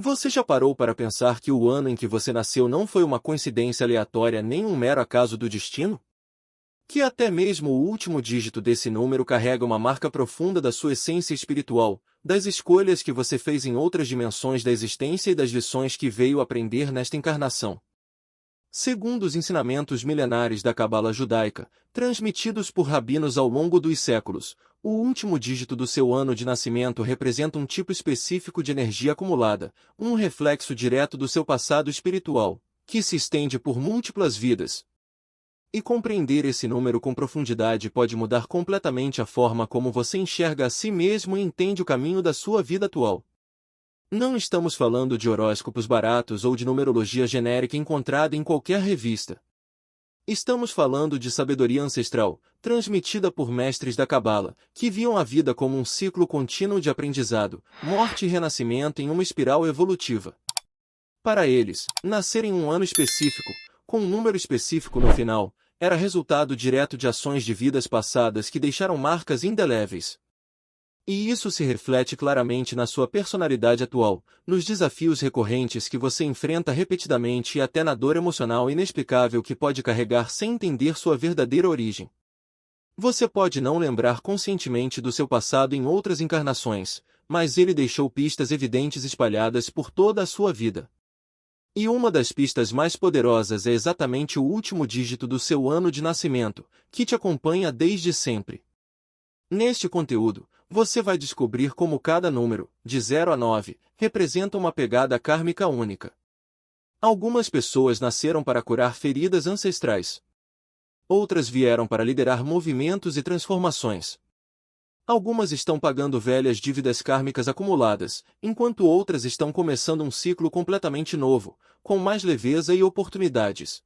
Você já parou para pensar que o ano em que você nasceu não foi uma coincidência aleatória nem um mero acaso do destino? Que até mesmo o último dígito desse número carrega uma marca profunda da sua essência espiritual, das escolhas que você fez em outras dimensões da existência e das lições que veio aprender nesta encarnação. Segundo os ensinamentos milenares da Cabala judaica, transmitidos por rabinos ao longo dos séculos, o último dígito do seu ano de nascimento representa um tipo específico de energia acumulada, um reflexo direto do seu passado espiritual, que se estende por múltiplas vidas. E compreender esse número com profundidade pode mudar completamente a forma como você enxerga a si mesmo e entende o caminho da sua vida atual. Não estamos falando de horóscopos baratos ou de numerologia genérica encontrada em qualquer revista. Estamos falando de sabedoria ancestral, transmitida por mestres da Cabala, que viam a vida como um ciclo contínuo de aprendizado, morte e renascimento em uma espiral evolutiva. Para eles, nascer em um ano específico, com um número específico no final, era resultado direto de ações de vidas passadas que deixaram marcas indeléveis. E isso se reflete claramente na sua personalidade atual, nos desafios recorrentes que você enfrenta repetidamente e até na dor emocional inexplicável que pode carregar sem entender sua verdadeira origem. Você pode não lembrar conscientemente do seu passado em outras encarnações, mas ele deixou pistas evidentes espalhadas por toda a sua vida. E uma das pistas mais poderosas é exatamente o último dígito do seu ano de nascimento, que te acompanha desde sempre. Neste conteúdo, você vai descobrir como cada número, de 0 a 9, representa uma pegada kármica única. Algumas pessoas nasceram para curar feridas ancestrais. Outras vieram para liderar movimentos e transformações. Algumas estão pagando velhas dívidas kármicas acumuladas, enquanto outras estão começando um ciclo completamente novo, com mais leveza e oportunidades.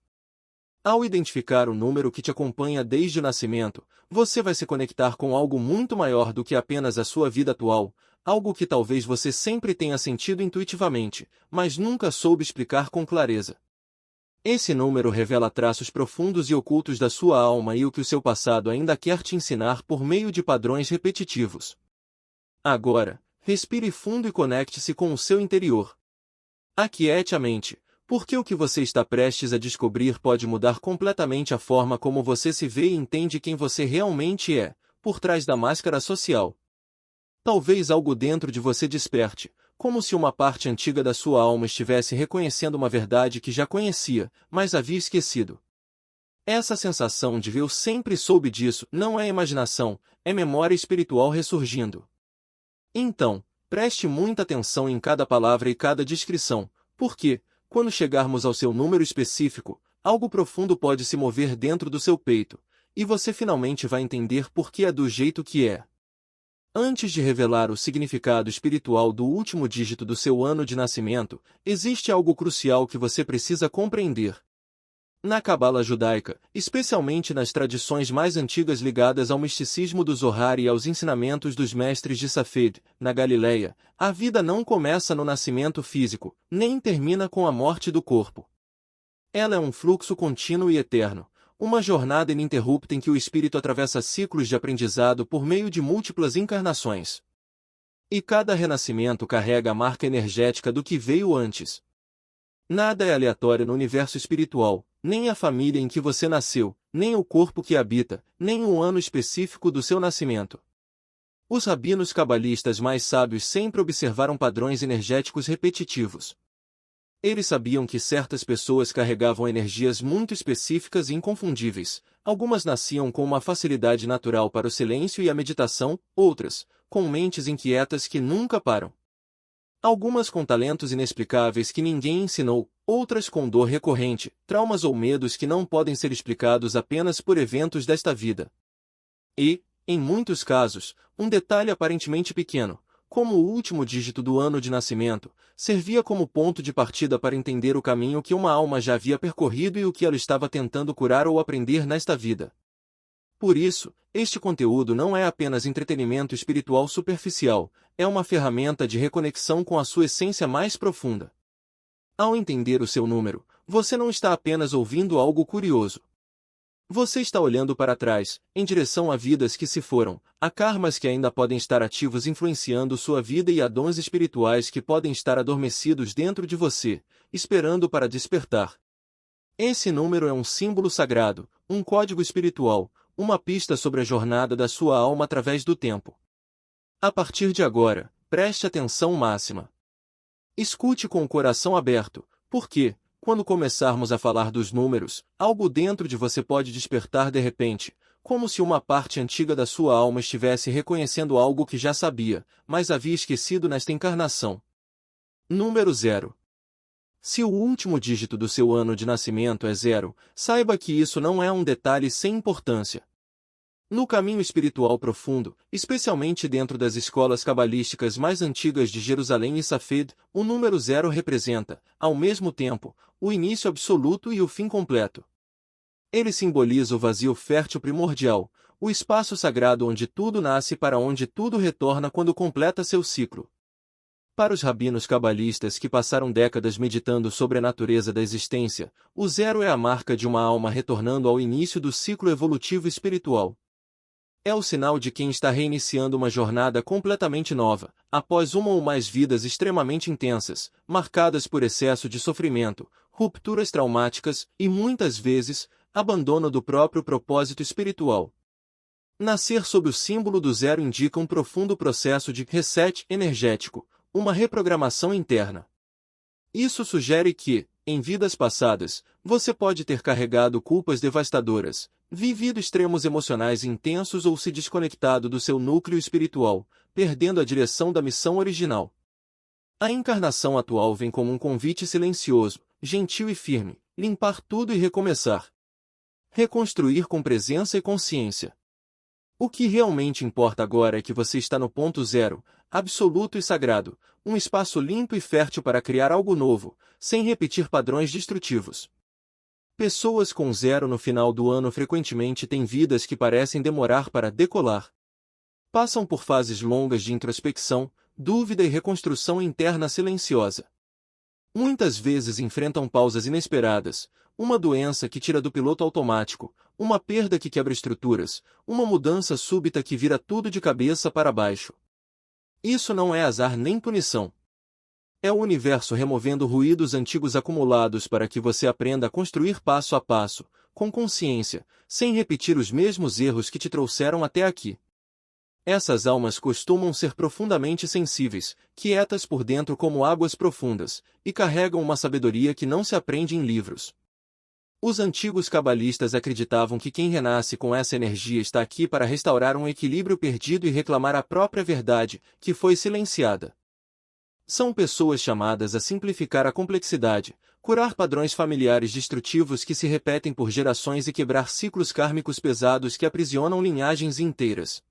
Ao identificar o número que te acompanha desde o nascimento, você vai se conectar com algo muito maior do que apenas a sua vida atual, algo que talvez você sempre tenha sentido intuitivamente, mas nunca soube explicar com clareza. Esse número revela traços profundos e ocultos da sua alma e o que o seu passado ainda quer te ensinar por meio de padrões repetitivos. Agora, respire fundo e conecte-se com o seu interior. Aquiete a mente, porque o que você está prestes a descobrir pode mudar completamente a forma como você se vê e entende quem você realmente é, por trás da máscara social. Talvez algo dentro de você desperte, como se uma parte antiga da sua alma estivesse reconhecendo uma verdade que já conhecia, mas havia esquecido. Essa sensação de "eu sempre soube disso" não é imaginação, é memória espiritual ressurgindo. Então, preste muita atenção em cada palavra e cada descrição, porque, quando chegarmos ao seu número específico, algo profundo pode se mover dentro do seu peito, e você finalmente vai entender por que é do jeito que é. Antes de revelar o significado espiritual do último dígito do seu ano de nascimento, existe algo crucial que você precisa compreender. Na Cabala judaica, especialmente nas tradições mais antigas ligadas ao misticismo do Zohar e aos ensinamentos dos mestres de Safed, na Galileia, a vida não começa no nascimento físico, nem termina com a morte do corpo. Ela é um fluxo contínuo e eterno, uma jornada ininterrupta em que o espírito atravessa ciclos de aprendizado por meio de múltiplas encarnações. E cada renascimento carrega a marca energética do que veio antes. Nada é aleatório no universo espiritual, nem a família em que você nasceu, nem o corpo que habita, nem o ano específico do seu nascimento. Os rabinos cabalistas mais sábios sempre observaram padrões energéticos repetitivos. Eles sabiam que certas pessoas carregavam energias muito específicas e inconfundíveis, algumas nasciam com uma facilidade natural para o silêncio e a meditação, outras, com mentes inquietas que nunca param. Algumas com talentos inexplicáveis que ninguém ensinou, outras com dor recorrente, traumas ou medos que não podem ser explicados apenas por eventos desta vida. E, em muitos casos, um detalhe aparentemente pequeno, como o último dígito do ano de nascimento, servia como ponto de partida para entender o caminho que uma alma já havia percorrido e o que ela estava tentando curar ou aprender nesta vida. Por isso, este conteúdo não é apenas entretenimento espiritual superficial, é uma ferramenta de reconexão com a sua essência mais profunda. Ao entender o seu número, você não está apenas ouvindo algo curioso. Você está olhando para trás, em direção a vidas que se foram, a karmas que ainda podem estar ativos influenciando sua vida e a dons espirituais que podem estar adormecidos dentro de você, esperando para despertar. Esse número é um símbolo sagrado, um código espiritual, uma pista sobre a jornada da sua alma através do tempo. A partir de agora, preste atenção máxima. Escute com o coração aberto, porque, quando começarmos a falar dos números, algo dentro de você pode despertar de repente, como se uma parte antiga da sua alma estivesse reconhecendo algo que já sabia, mas havia esquecido nesta encarnação. Número 0. Se o último dígito do seu ano de nascimento é 0, saiba que isso não é um detalhe sem importância. No caminho espiritual profundo, especialmente dentro das escolas cabalísticas mais antigas de Jerusalém e Safed, o número 0 representa, ao mesmo tempo, o início absoluto e o fim completo. Ele simboliza o vazio fértil primordial, o espaço sagrado onde tudo nasce e para onde tudo retorna quando completa seu ciclo. Para os rabinos cabalistas que passaram décadas meditando sobre a natureza da existência, o 0 é a marca de uma alma retornando ao início do ciclo evolutivo espiritual. É o sinal de quem está reiniciando uma jornada completamente nova, após uma ou mais vidas extremamente intensas, marcadas por excesso de sofrimento, rupturas traumáticas e, muitas vezes, abandono do próprio propósito espiritual. Nascer sob o símbolo do 0 indica um profundo processo de reset energético, uma reprogramação interna. Isso sugere que, em vidas passadas, você pode ter carregado culpas devastadoras, vivido extremos emocionais intensos ou se desconectado do seu núcleo espiritual, perdendo a direção da missão original. A encarnação atual vem como um convite silencioso, gentil e firme, limpar tudo e recomeçar. Reconstruir com presença e consciência. O que realmente importa agora é que você está no ponto 0, absoluto e sagrado, um espaço limpo e fértil para criar algo novo, sem repetir padrões destrutivos. Pessoas com 0 no final do ano frequentemente têm vidas que parecem demorar para decolar. Passam por fases longas de introspecção, dúvida e reconstrução interna silenciosa. Muitas vezes enfrentam pausas inesperadas, uma doença que tira do piloto automático, uma perda que quebra estruturas, uma mudança súbita que vira tudo de cabeça para baixo. Isso não é azar nem punição. É o universo removendo ruídos antigos acumulados para que você aprenda a construir passo a passo, com consciência, sem repetir os mesmos erros que te trouxeram até aqui. Essas almas costumam ser profundamente sensíveis, quietas por dentro como águas profundas, e carregam uma sabedoria que não se aprende em livros. Os antigos cabalistas acreditavam que quem renasce com essa energia está aqui para restaurar um equilíbrio perdido e reclamar a própria verdade, que foi silenciada. São pessoas chamadas a simplificar a complexidade, curar padrões familiares destrutivos que se repetem por gerações e quebrar ciclos kármicos pesados que aprisionam linhagens inteiras.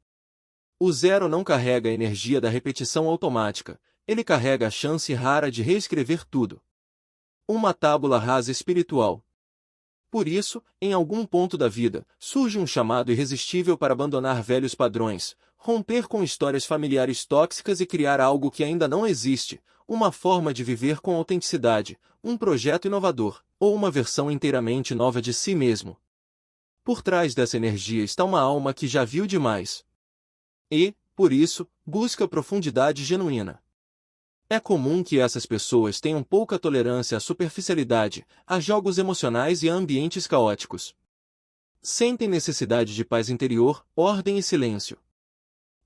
O 0 não carrega a energia da repetição automática, ele carrega a chance rara de reescrever tudo. Uma tábula rasa espiritual. Por isso, em algum ponto da vida, surge um chamado irresistível para abandonar velhos padrões, romper com histórias familiares tóxicas e criar algo que ainda não existe, uma forma de viver com autenticidade, um projeto inovador, ou uma versão inteiramente nova de si mesmo. Por trás dessa energia está uma alma que já viu demais. E, por isso, busca profundidade genuína. É comum que essas pessoas tenham pouca tolerância à superficialidade, a jogos emocionais e a ambientes caóticos. Sentem necessidade de paz interior, ordem e silêncio.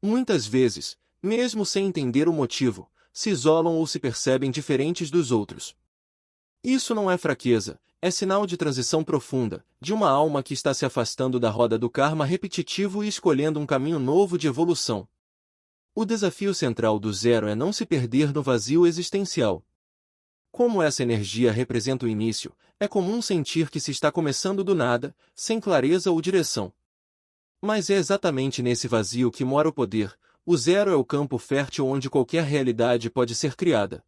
Muitas vezes, mesmo sem entender o motivo, se isolam ou se percebem diferentes dos outros. Isso não é fraqueza, é sinal de transição profunda, de uma alma que está se afastando da roda do karma repetitivo e escolhendo um caminho novo de evolução. O desafio central do 0 é não se perder no vazio existencial. Como essa energia representa o início, é comum sentir que se está começando do nada, sem clareza ou direção. Mas é exatamente nesse vazio que mora o poder. O 0 é o campo fértil onde qualquer realidade pode ser criada.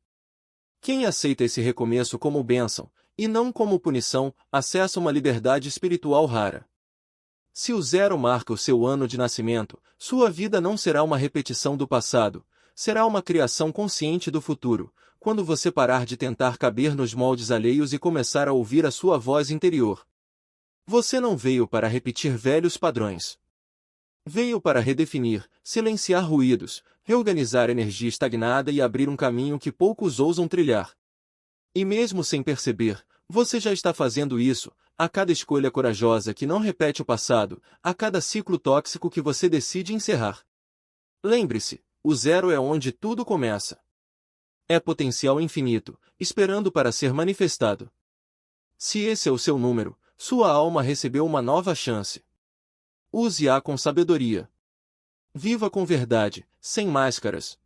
Quem aceita esse recomeço como bênção, e não como punição, acessa uma liberdade espiritual rara. Se o 0 marca o seu ano de nascimento, sua vida não será uma repetição do passado, será uma criação consciente do futuro, quando você parar de tentar caber nos moldes alheios e começar a ouvir a sua voz interior. Você não veio para repetir velhos padrões. Veio para redefinir, silenciar ruídos, reorganizar energia estagnada e abrir um caminho que poucos ousam trilhar. E mesmo sem perceber, você já está fazendo isso, a cada escolha corajosa que não repete o passado, a cada ciclo tóxico que você decide encerrar. Lembre-se, o zero é onde tudo começa. É potencial infinito, esperando para ser manifestado. Se esse é o seu número, sua alma recebeu uma nova chance. Use-a com sabedoria. Viva com verdade, sem máscaras.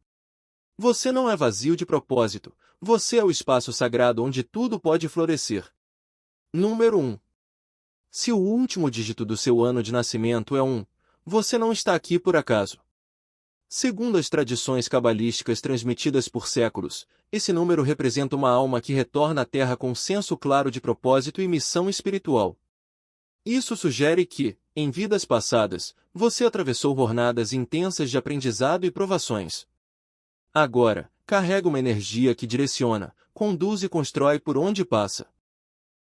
Você não é vazio de propósito, você é o espaço sagrado onde tudo pode florescer. Número 1. Se o último dígito do seu ano de nascimento é 1, você não está aqui por acaso. Segundo as tradições cabalísticas transmitidas por séculos, esse número representa uma alma que retorna à Terra com um senso claro de propósito e missão espiritual. Isso sugere que, em vidas passadas, você atravessou jornadas intensas de aprendizado e provações. Agora, carrega uma energia que direciona, conduz e constrói por onde passa.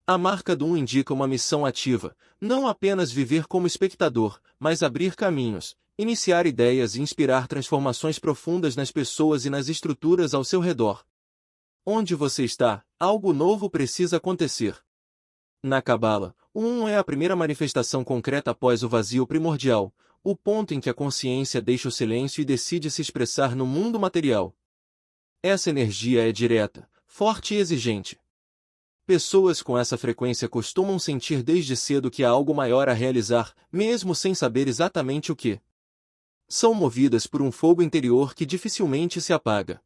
A marca do 1 indica uma missão ativa, não apenas viver como espectador, mas abrir caminhos, iniciar ideias e inspirar transformações profundas nas pessoas e nas estruturas ao seu redor. Onde você está, algo novo precisa acontecer. Na Cabala, o 1 é a primeira manifestação concreta após o vazio primordial, o ponto em que a consciência deixa o silêncio e decide se expressar no mundo material. Essa energia é direta, forte e exigente. Pessoas com essa frequência costumam sentir desde cedo que há algo maior a realizar, mesmo sem saber exatamente o que. São movidas por um fogo interior que dificilmente se apaga.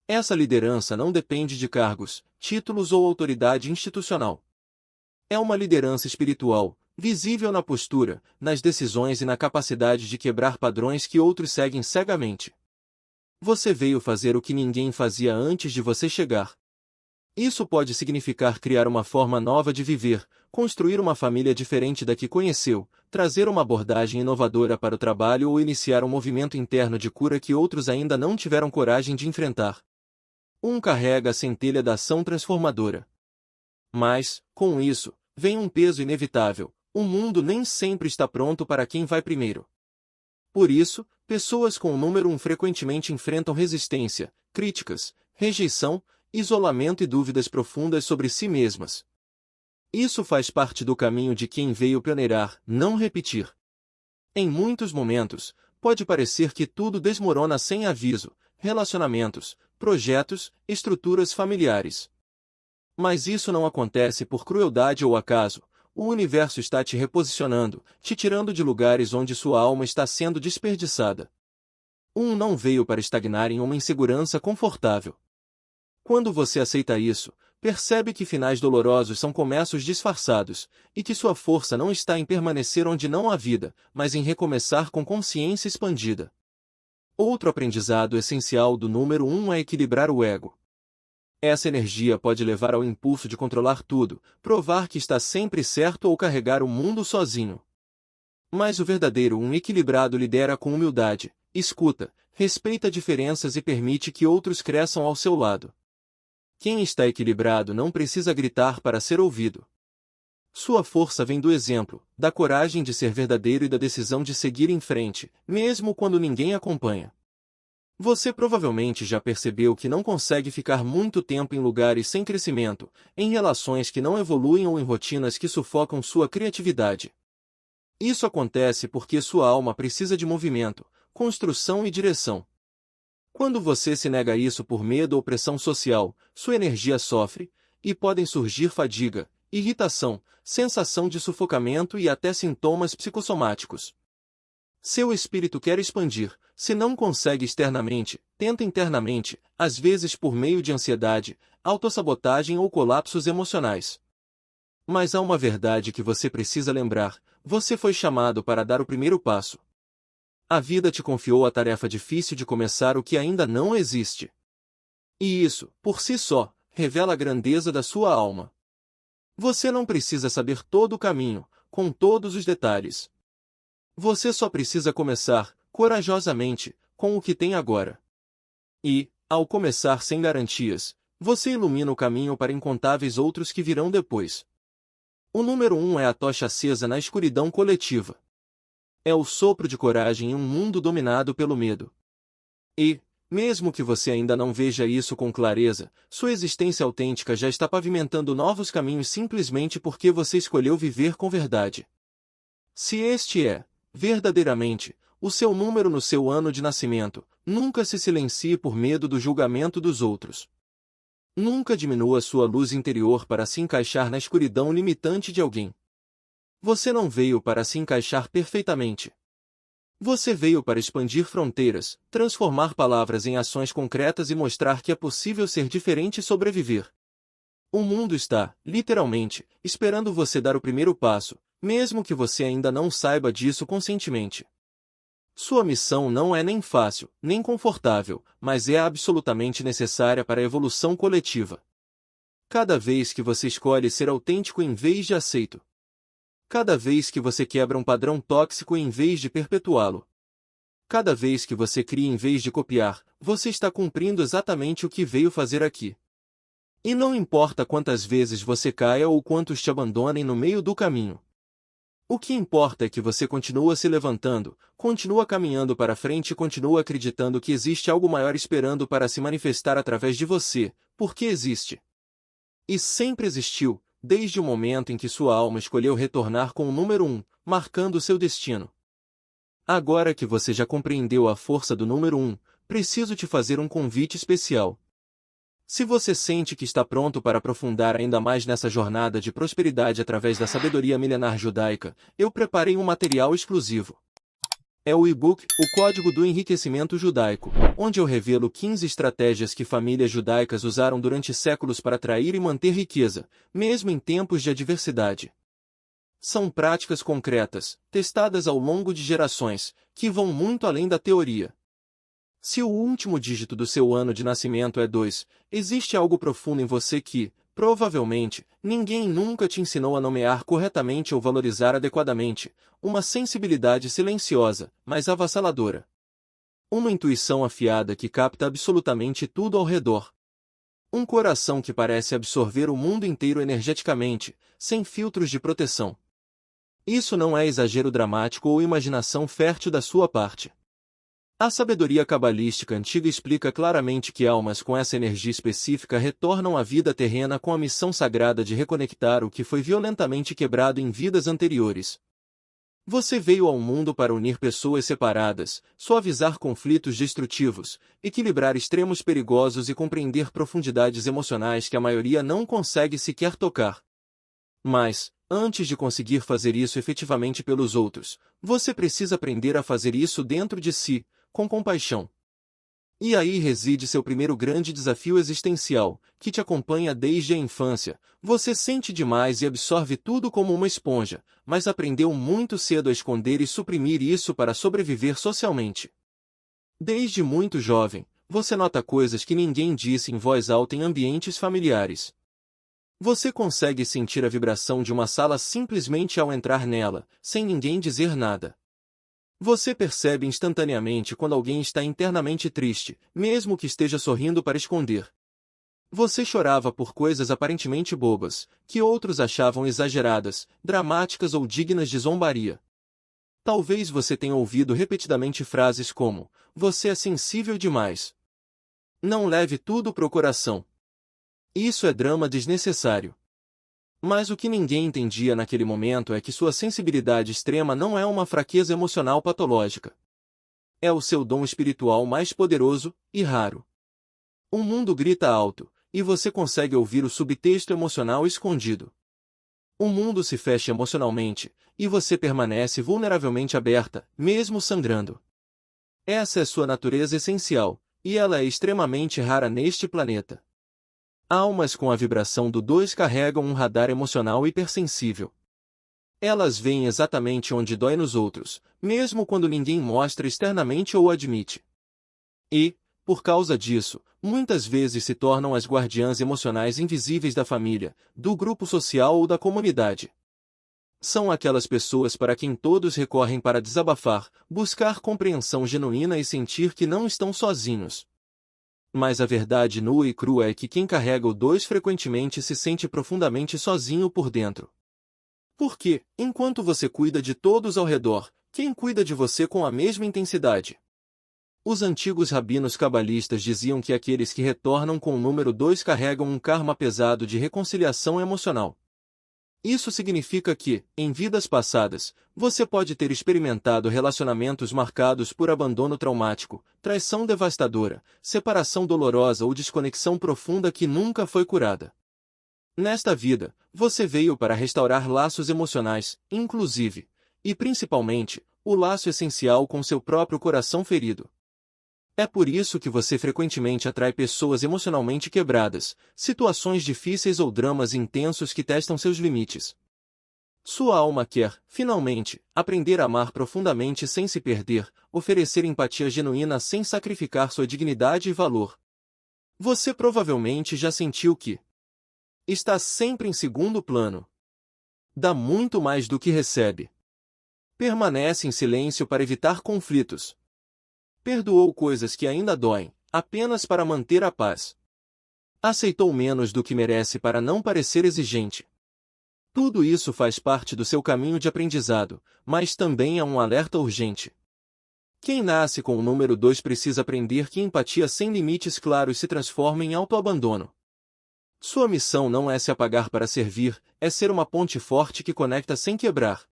Essa liderança não depende de cargos, títulos ou autoridade institucional. É uma liderança espiritual, visível na postura, nas decisões e na capacidade de quebrar padrões que outros seguem cegamente. Você veio fazer o que ninguém fazia antes de você chegar. Isso pode significar criar uma forma nova de viver, construir uma família diferente da que conheceu, trazer uma abordagem inovadora para o trabalho ou iniciar um movimento interno de cura que outros ainda não tiveram coragem de enfrentar. Carrega a centelha da ação transformadora. Mas, com isso, vem um peso inevitável: o mundo nem sempre está pronto para quem vai primeiro. Por isso, pessoas com o número 1 frequentemente enfrentam resistência, críticas, rejeição, isolamento e dúvidas profundas sobre si mesmas. Isso faz parte do caminho de quem veio pioneirar, não repetir. Em muitos momentos, pode parecer que tudo desmorona sem aviso: relacionamentos, projetos, estruturas familiares. Mas isso não acontece por crueldade ou acaso. O universo está te reposicionando, te tirando de lugares onde sua alma está sendo desperdiçada. Não veio para estagnar em uma insegurança confortável. Quando você aceita isso, percebe que finais dolorosos são começos disfarçados, e que sua força não está em permanecer onde não há vida, mas em recomeçar com consciência expandida. Outro aprendizado essencial do número 1 é equilibrar o ego. Essa energia pode levar ao impulso de controlar tudo, provar que está sempre certo ou carregar o mundo sozinho. Mas o verdadeiro equilibrado lidera com humildade, escuta, respeita diferenças e permite que outros cresçam ao seu lado. Quem está equilibrado não precisa gritar para ser ouvido. Sua força vem do exemplo, da coragem de ser verdadeiro e da decisão de seguir em frente, mesmo quando ninguém acompanha. Você provavelmente já percebeu que não consegue ficar muito tempo em lugares sem crescimento, em relações que não evoluem ou em rotinas que sufocam sua criatividade. Isso acontece porque sua alma precisa de movimento, construção e direção. Quando você se nega a isso por medo ou pressão social, sua energia sofre, e podem surgir fadiga, irritação, sensação de sufocamento e até sintomas psicossomáticos. Seu espírito quer expandir, se não consegue externamente, tenta internamente, às vezes por meio de ansiedade, autossabotagem ou colapsos emocionais. Mas há uma verdade que você precisa lembrar: você foi chamado para dar o primeiro passo. A vida te confiou a tarefa difícil de começar o que ainda não existe. E isso, por si só, revela a grandeza da sua alma. Você não precisa saber todo o caminho, com todos os detalhes. Você só precisa começar, corajosamente, com o que tem agora. E, ao começar sem garantias, você ilumina o caminho para incontáveis outros que virão depois. O número 1 é a tocha acesa na escuridão coletiva. É o sopro de coragem em um mundo dominado pelo medo. E, mesmo que você ainda não veja isso com clareza, sua existência autêntica já está pavimentando novos caminhos simplesmente porque você escolheu viver com verdade. Se este é, verdadeiramente, o seu número no seu ano de nascimento, nunca se silencie por medo do julgamento dos outros. Nunca diminua sua luz interior para se encaixar na escuridão limitante de alguém. Você não veio para se encaixar perfeitamente. Você veio para expandir fronteiras, transformar palavras em ações concretas e mostrar que é possível ser diferente e sobreviver. O mundo está, literalmente, esperando você dar o primeiro passo, mesmo que você ainda não saiba disso conscientemente. Sua missão não é nem fácil, nem confortável, mas é absolutamente necessária para a evolução coletiva. Cada vez que você escolhe ser autêntico em vez de aceito. Cada vez que você quebra um padrão tóxico em vez de perpetuá-lo. Cada vez que você cria em vez de copiar, você está cumprindo exatamente o que veio fazer aqui. E não importa quantas vezes você caia ou quantos te abandonem no meio do caminho. O que importa é que você continua se levantando, continua caminhando para frente e continua acreditando que existe algo maior esperando para se manifestar através de você, porque existe. E sempre existiu, desde o momento em que sua alma escolheu retornar com o número 1, marcando seu destino. Agora que você já compreendeu a força do número 1, preciso te fazer um convite especial. Se você sente que está pronto para aprofundar ainda mais nessa jornada de prosperidade através da sabedoria milenar judaica, eu preparei um material exclusivo. É o e-book O Código do Enriquecimento Judaico, onde eu revelo 15 estratégias que famílias judaicas usaram durante séculos para atrair e manter riqueza, mesmo em tempos de adversidade. São práticas concretas, testadas ao longo de gerações, que vão muito além da teoria. Se o último dígito do seu ano de nascimento é 2, existe algo profundo em você que, provavelmente, ninguém nunca te ensinou a nomear corretamente ou valorizar adequadamente, uma sensibilidade silenciosa, mas avassaladora. Uma intuição afiada que capta absolutamente tudo ao redor. Um coração que parece absorver o mundo inteiro energeticamente, sem filtros de proteção. Isso não é exagero dramático ou imaginação fértil da sua parte. A sabedoria cabalística antiga explica claramente que almas com essa energia específica retornam à vida terrena com a missão sagrada de reconectar o que foi violentamente quebrado em vidas anteriores. Você veio ao mundo para unir pessoas separadas, suavizar conflitos destrutivos, equilibrar extremos perigosos e compreender profundidades emocionais que a maioria não consegue sequer tocar. Mas, antes de conseguir fazer isso efetivamente pelos outros, você precisa aprender a fazer isso dentro de si, com compaixão. E aí reside seu primeiro grande desafio existencial, que te acompanha desde a infância. Você sente demais e absorve tudo como uma esponja, mas aprendeu muito cedo a esconder e suprimir isso para sobreviver socialmente. Desde muito jovem, você nota coisas que ninguém disse em voz alta em ambientes familiares. Você consegue sentir a vibração de uma sala simplesmente ao entrar nela, sem ninguém dizer nada. Você percebe instantaneamente quando alguém está internamente triste, mesmo que esteja sorrindo para esconder. Você chorava por coisas aparentemente bobas, que outros achavam exageradas, dramáticas ou dignas de zombaria. Talvez você tenha ouvido repetidamente frases como: "Você é sensível demais. Não leve tudo pro coração. Isso é drama desnecessário." Mas o que ninguém entendia naquele momento é que sua sensibilidade extrema não é uma fraqueza emocional patológica. É o seu dom espiritual mais poderoso e raro. O mundo grita alto, e você consegue ouvir o subtexto emocional escondido. O mundo se fecha emocionalmente, e você permanece vulneravelmente aberta, mesmo sangrando. Essa é sua natureza essencial, e ela é extremamente rara neste planeta. Almas com a vibração do 2 carregam um radar emocional hipersensível. Elas veem exatamente onde dói nos outros, mesmo quando ninguém mostra externamente ou admite. E, por causa disso, muitas vezes se tornam as guardiãs emocionais invisíveis da família, do grupo social ou da comunidade. São aquelas pessoas para quem todos recorrem para desabafar, buscar compreensão genuína e sentir que não estão sozinhos. Mas a verdade nua e crua é que quem carrega o 2 frequentemente se sente profundamente sozinho por dentro. Porque, enquanto você cuida de todos ao redor, quem cuida de você com a mesma intensidade? Os antigos rabinos cabalistas diziam que aqueles que retornam com o número 2 carregam um karma pesado de reconciliação emocional. Isso significa que, em vidas passadas, você pode ter experimentado relacionamentos marcados por abandono traumático, traição devastadora, separação dolorosa ou desconexão profunda que nunca foi curada. Nesta vida, você veio para restaurar laços emocionais, inclusive, e principalmente, o laço essencial com seu próprio coração ferido. É por isso que você frequentemente atrai pessoas emocionalmente quebradas, situações difíceis ou dramas intensos que testam seus limites. Sua alma quer, finalmente, aprender a amar profundamente sem se perder, oferecer empatia genuína sem sacrificar sua dignidade e valor. Você provavelmente já sentiu que está sempre em segundo plano. Dá muito mais do que recebe. Permanece em silêncio para evitar conflitos. Perdoou coisas que ainda doem, apenas para manter a paz. Aceitou menos do que merece para não parecer exigente. Tudo isso faz parte do seu caminho de aprendizado, mas também é um alerta urgente. Quem nasce com o número 2 precisa aprender que empatia sem limites claros se transforma em autoabandono. Sua missão não é se apagar para servir, é ser uma ponte forte que conecta sem quebrar.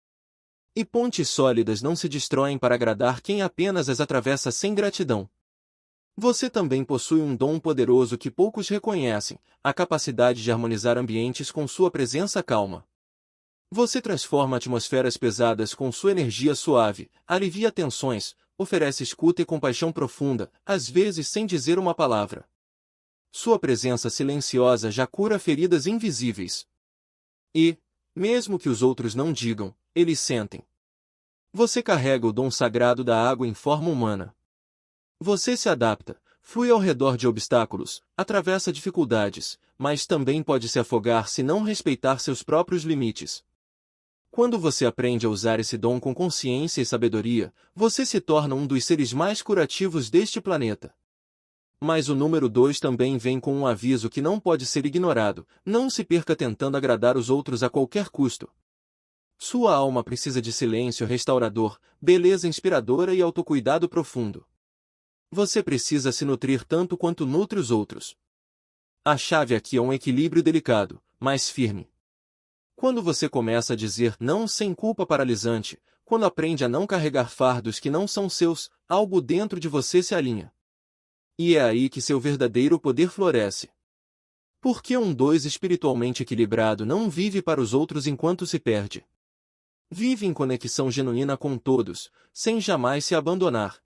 E pontes sólidas não se destroem para agradar quem apenas as atravessa sem gratidão. Você também possui um dom poderoso que poucos reconhecem, a capacidade de harmonizar ambientes com sua presença calma. Você transforma atmosferas pesadas com sua energia suave, alivia tensões, oferece escuta e compaixão profunda, às vezes sem dizer uma palavra. Sua presença silenciosa já cura feridas invisíveis. E, mesmo que os outros não digam, eles sentem. Você carrega o dom sagrado da água em forma humana. Você se adapta, flui ao redor de obstáculos, atravessa dificuldades, mas também pode se afogar se não respeitar seus próprios limites. Quando você aprende a usar esse dom com consciência e sabedoria, você se torna um dos seres mais curativos deste planeta. Mas o número 2 também vem com um aviso que não pode ser ignorado: não se perca tentando agradar os outros a qualquer custo. Sua alma precisa de silêncio restaurador, beleza inspiradora e autocuidado profundo. Você precisa se nutrir tanto quanto nutre os outros. A chave aqui é um equilíbrio delicado, mas firme. Quando você começa a dizer não sem culpa paralisante, quando aprende a não carregar fardos que não são seus, algo dentro de você se alinha. E é aí que seu verdadeiro poder floresce. Porque um 2 espiritualmente equilibrado não vive para os outros enquanto se perde. Vive em conexão genuína com todos, sem jamais se abandonar.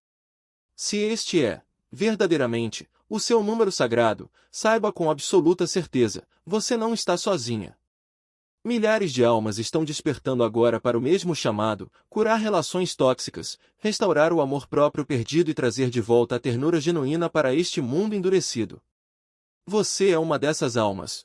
Se este é, verdadeiramente, o seu número sagrado, saiba com absoluta certeza, você não está sozinha. Milhares de almas estão despertando agora para o mesmo chamado: curar relações tóxicas, restaurar o amor próprio perdido e trazer de volta a ternura genuína para este mundo endurecido. Você é uma dessas almas.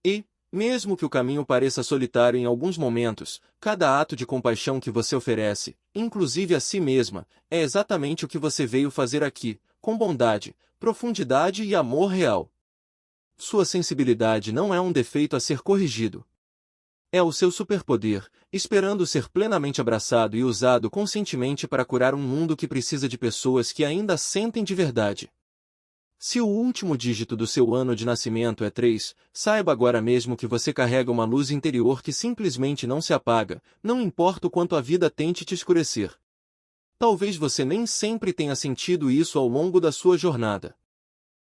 E, mesmo que o caminho pareça solitário em alguns momentos, cada ato de compaixão que você oferece, inclusive a si mesma, é exatamente o que você veio fazer aqui, com bondade, profundidade e amor real. Sua sensibilidade não é um defeito a ser corrigido. É o seu superpoder, esperando ser plenamente abraçado e usado conscientemente para curar um mundo que precisa de pessoas que ainda sentem de verdade. Se o último dígito do seu ano de nascimento é 3, saiba agora mesmo que você carrega uma luz interior que simplesmente não se apaga, não importa o quanto a vida tente te escurecer. Talvez você nem sempre tenha sentido isso ao longo da sua jornada.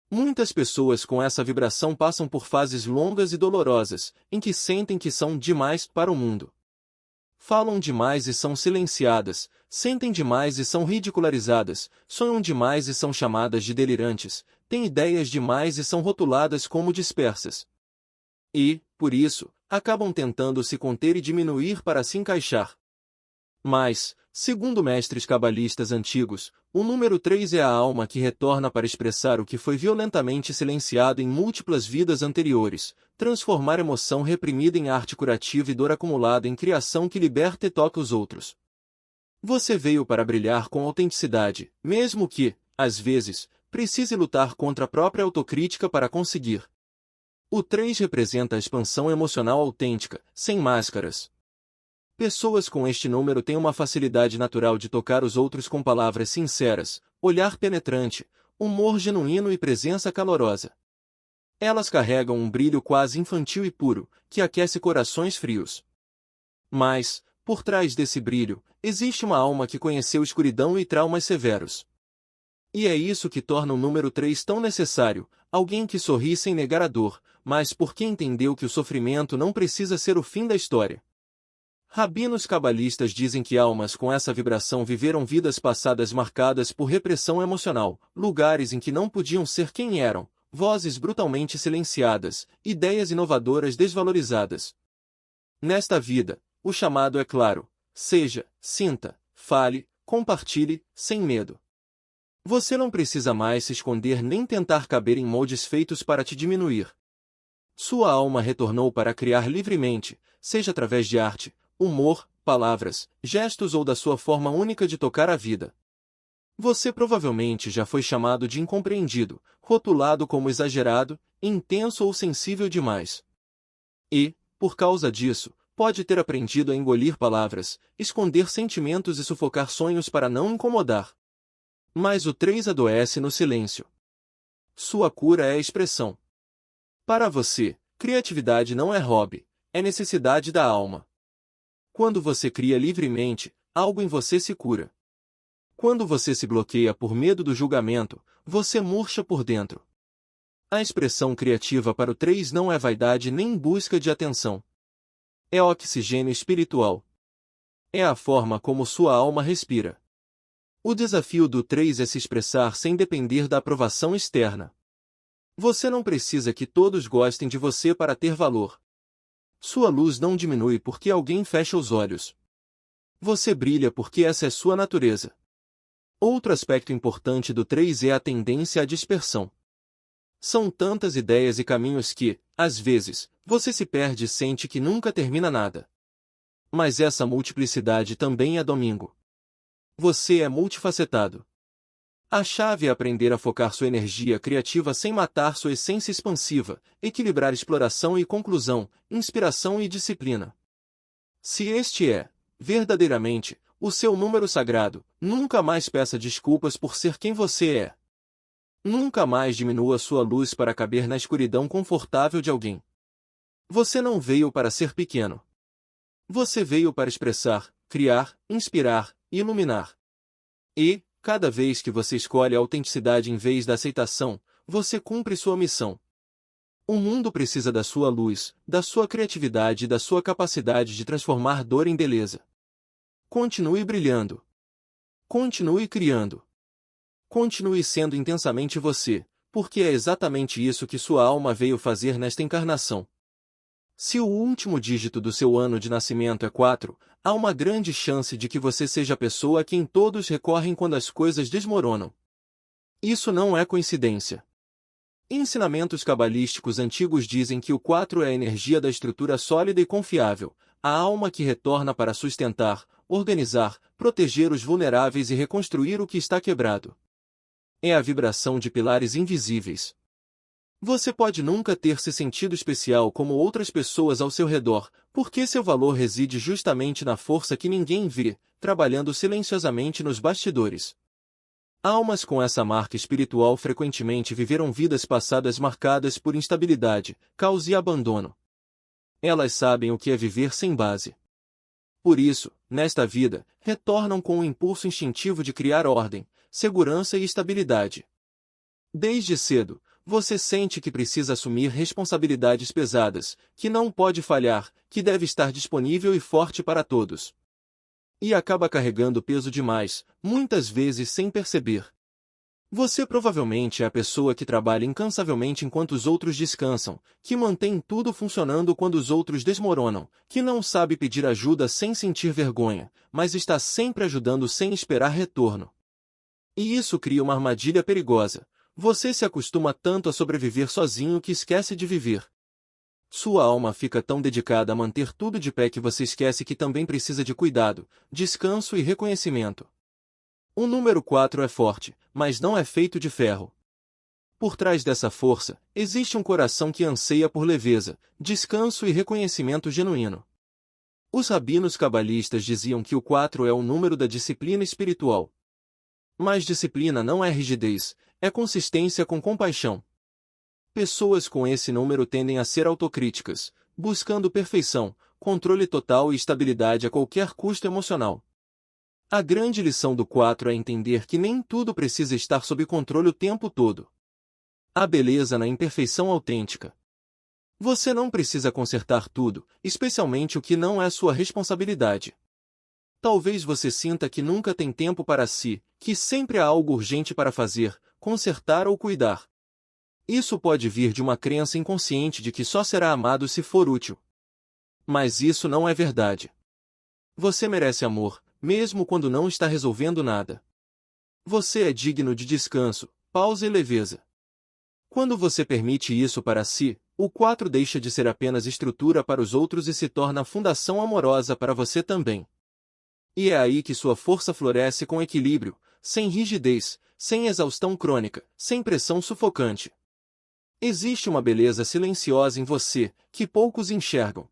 Muitas pessoas com essa vibração passam por fases longas e dolorosas, em que sentem que são demais para o mundo. Falam demais e são silenciadas, sentem demais e são ridicularizadas, sonham demais e são chamadas de delirantes, têm ideias demais e são rotuladas como dispersas. E, por isso, acabam tentando se conter e diminuir para se encaixar. Mas, segundo mestres cabalistas antigos, o número 3 é a alma que retorna para expressar o que foi violentamente silenciado em múltiplas vidas anteriores, transformar emoção reprimida em arte curativa e dor acumulada em criação que liberta e toca os outros. Você veio para brilhar com autenticidade, mesmo que, às vezes, precise lutar contra a própria autocrítica para conseguir. O 3 representa a expansão emocional autêntica, sem máscaras. Pessoas com este número têm uma facilidade natural de tocar os outros com palavras sinceras, olhar penetrante, humor genuíno e presença calorosa. Elas carregam um brilho quase infantil e puro, que aquece corações frios. Mas, por trás desse brilho, existe uma alma que conheceu escuridão e traumas severos. E é isso que torna o número 3 tão necessário, alguém que sorri sem negar a dor, mas porque entendeu que o sofrimento não precisa ser o fim da história. Rabinos cabalistas dizem que almas com essa vibração viveram vidas passadas marcadas por repressão emocional, lugares em que não podiam ser quem eram, vozes brutalmente silenciadas, ideias inovadoras desvalorizadas. Nesta vida, o chamado é claro: seja, sinta, fale, compartilhe, sem medo. Você não precisa mais se esconder nem tentar caber em moldes feitos para te diminuir. Sua alma retornou para criar livremente, seja através de arte, humor, palavras, gestos ou da sua forma única de tocar a vida. Você provavelmente já foi chamado de incompreendido, rotulado como exagerado, intenso ou sensível demais. E, por causa disso, pode ter aprendido a engolir palavras, esconder sentimentos e sufocar sonhos para não incomodar. Mas o 3 adoece no silêncio. Sua cura é a expressão. Para você, criatividade não é hobby, é necessidade da alma. Quando você cria livremente, algo em você se cura. Quando você se bloqueia por medo do julgamento, você murcha por dentro. A expressão criativa para o 3 não é vaidade nem busca de atenção. É oxigênio espiritual. É a forma como sua alma respira. O desafio do 3 é se expressar sem depender da aprovação externa. Você não precisa que todos gostem de você para ter valor. Sua luz não diminui porque alguém fecha os olhos. Você brilha porque essa é sua natureza. Outro aspecto importante do 3 é a tendência à dispersão. São tantas ideias e caminhos que, às vezes, você se perde e sente que nunca termina nada. Mas essa multiplicidade também é domingo. Você é multifacetado. A chave é aprender a focar sua energia criativa sem matar sua essência expansiva, equilibrar exploração e conclusão, inspiração e disciplina. Se este é, verdadeiramente, o seu número sagrado, nunca mais peça desculpas por ser quem você é. Nunca mais diminua sua luz para caber na escuridão confortável de alguém. Você não veio para ser pequeno. Você veio para expressar, criar, inspirar, iluminar. E, cada vez que você escolhe a autenticidade em vez da aceitação, você cumpre sua missão. O mundo precisa da sua luz, da sua criatividade e da sua capacidade de transformar dor em beleza. Continue brilhando. Continue criando. Continue sendo intensamente você, porque é exatamente isso que sua alma veio fazer nesta encarnação. Se o último dígito do seu ano de nascimento é 4, há uma grande chance de que você seja a pessoa a quem todos recorrem quando as coisas desmoronam. Isso não é coincidência. Ensinamentos cabalísticos antigos dizem que o 4 é a energia da estrutura sólida e confiável, a alma que retorna para sustentar, organizar, proteger os vulneráveis e reconstruir o que está quebrado. É a vibração de pilares invisíveis. Você pode nunca ter se sentido especial como outras pessoas ao seu redor, porque seu valor reside justamente na força que ninguém vê, trabalhando silenciosamente nos bastidores. Almas com essa marca espiritual frequentemente viveram vidas passadas marcadas por instabilidade, caos e abandono. Elas sabem o que é viver sem base. Por isso, nesta vida, retornam com o impulso instintivo de criar ordem, segurança e estabilidade. Desde cedo, você sente que precisa assumir responsabilidades pesadas, que não pode falhar, que deve estar disponível e forte para todos. E acaba carregando peso demais, muitas vezes sem perceber. Você provavelmente é a pessoa que trabalha incansavelmente enquanto os outros descansam, que mantém tudo funcionando quando os outros desmoronam, que não sabe pedir ajuda sem sentir vergonha, mas está sempre ajudando sem esperar retorno. E isso cria uma armadilha perigosa. Você se acostuma tanto a sobreviver sozinho que esquece de viver. Sua alma fica tão dedicada a manter tudo de pé que você esquece que também precisa de cuidado, descanso e reconhecimento. O número 4 é forte, mas não é feito de ferro. Por trás dessa força, existe um coração que anseia por leveza, descanso e reconhecimento genuíno. Os rabinos cabalistas diziam que o 4 é o número da disciplina espiritual. Mas disciplina não é rigidez, é consistência com compaixão. Pessoas com esse número tendem a ser autocríticas, buscando perfeição, controle total e estabilidade a qualquer custo emocional. A grande lição do 4 é entender que nem tudo precisa estar sob controle o tempo todo. Há beleza na imperfeição autêntica. Você não precisa consertar tudo, especialmente o que não é sua responsabilidade. Talvez você sinta que nunca tem tempo para si, que sempre há algo urgente para fazer, consertar ou cuidar. Isso pode vir de uma crença inconsciente de que só será amado se for útil. Mas isso não é verdade. Você merece amor, mesmo quando não está resolvendo nada. Você é digno de descanso, pausa e leveza. Quando você permite isso para si, o 4 deixa de ser apenas estrutura para os outros e se torna a fundação amorosa para você também. E é aí que sua força floresce com equilíbrio, sem rigidez, sem exaustão crônica, sem pressão sufocante. Existe uma beleza silenciosa em você, que poucos enxergam.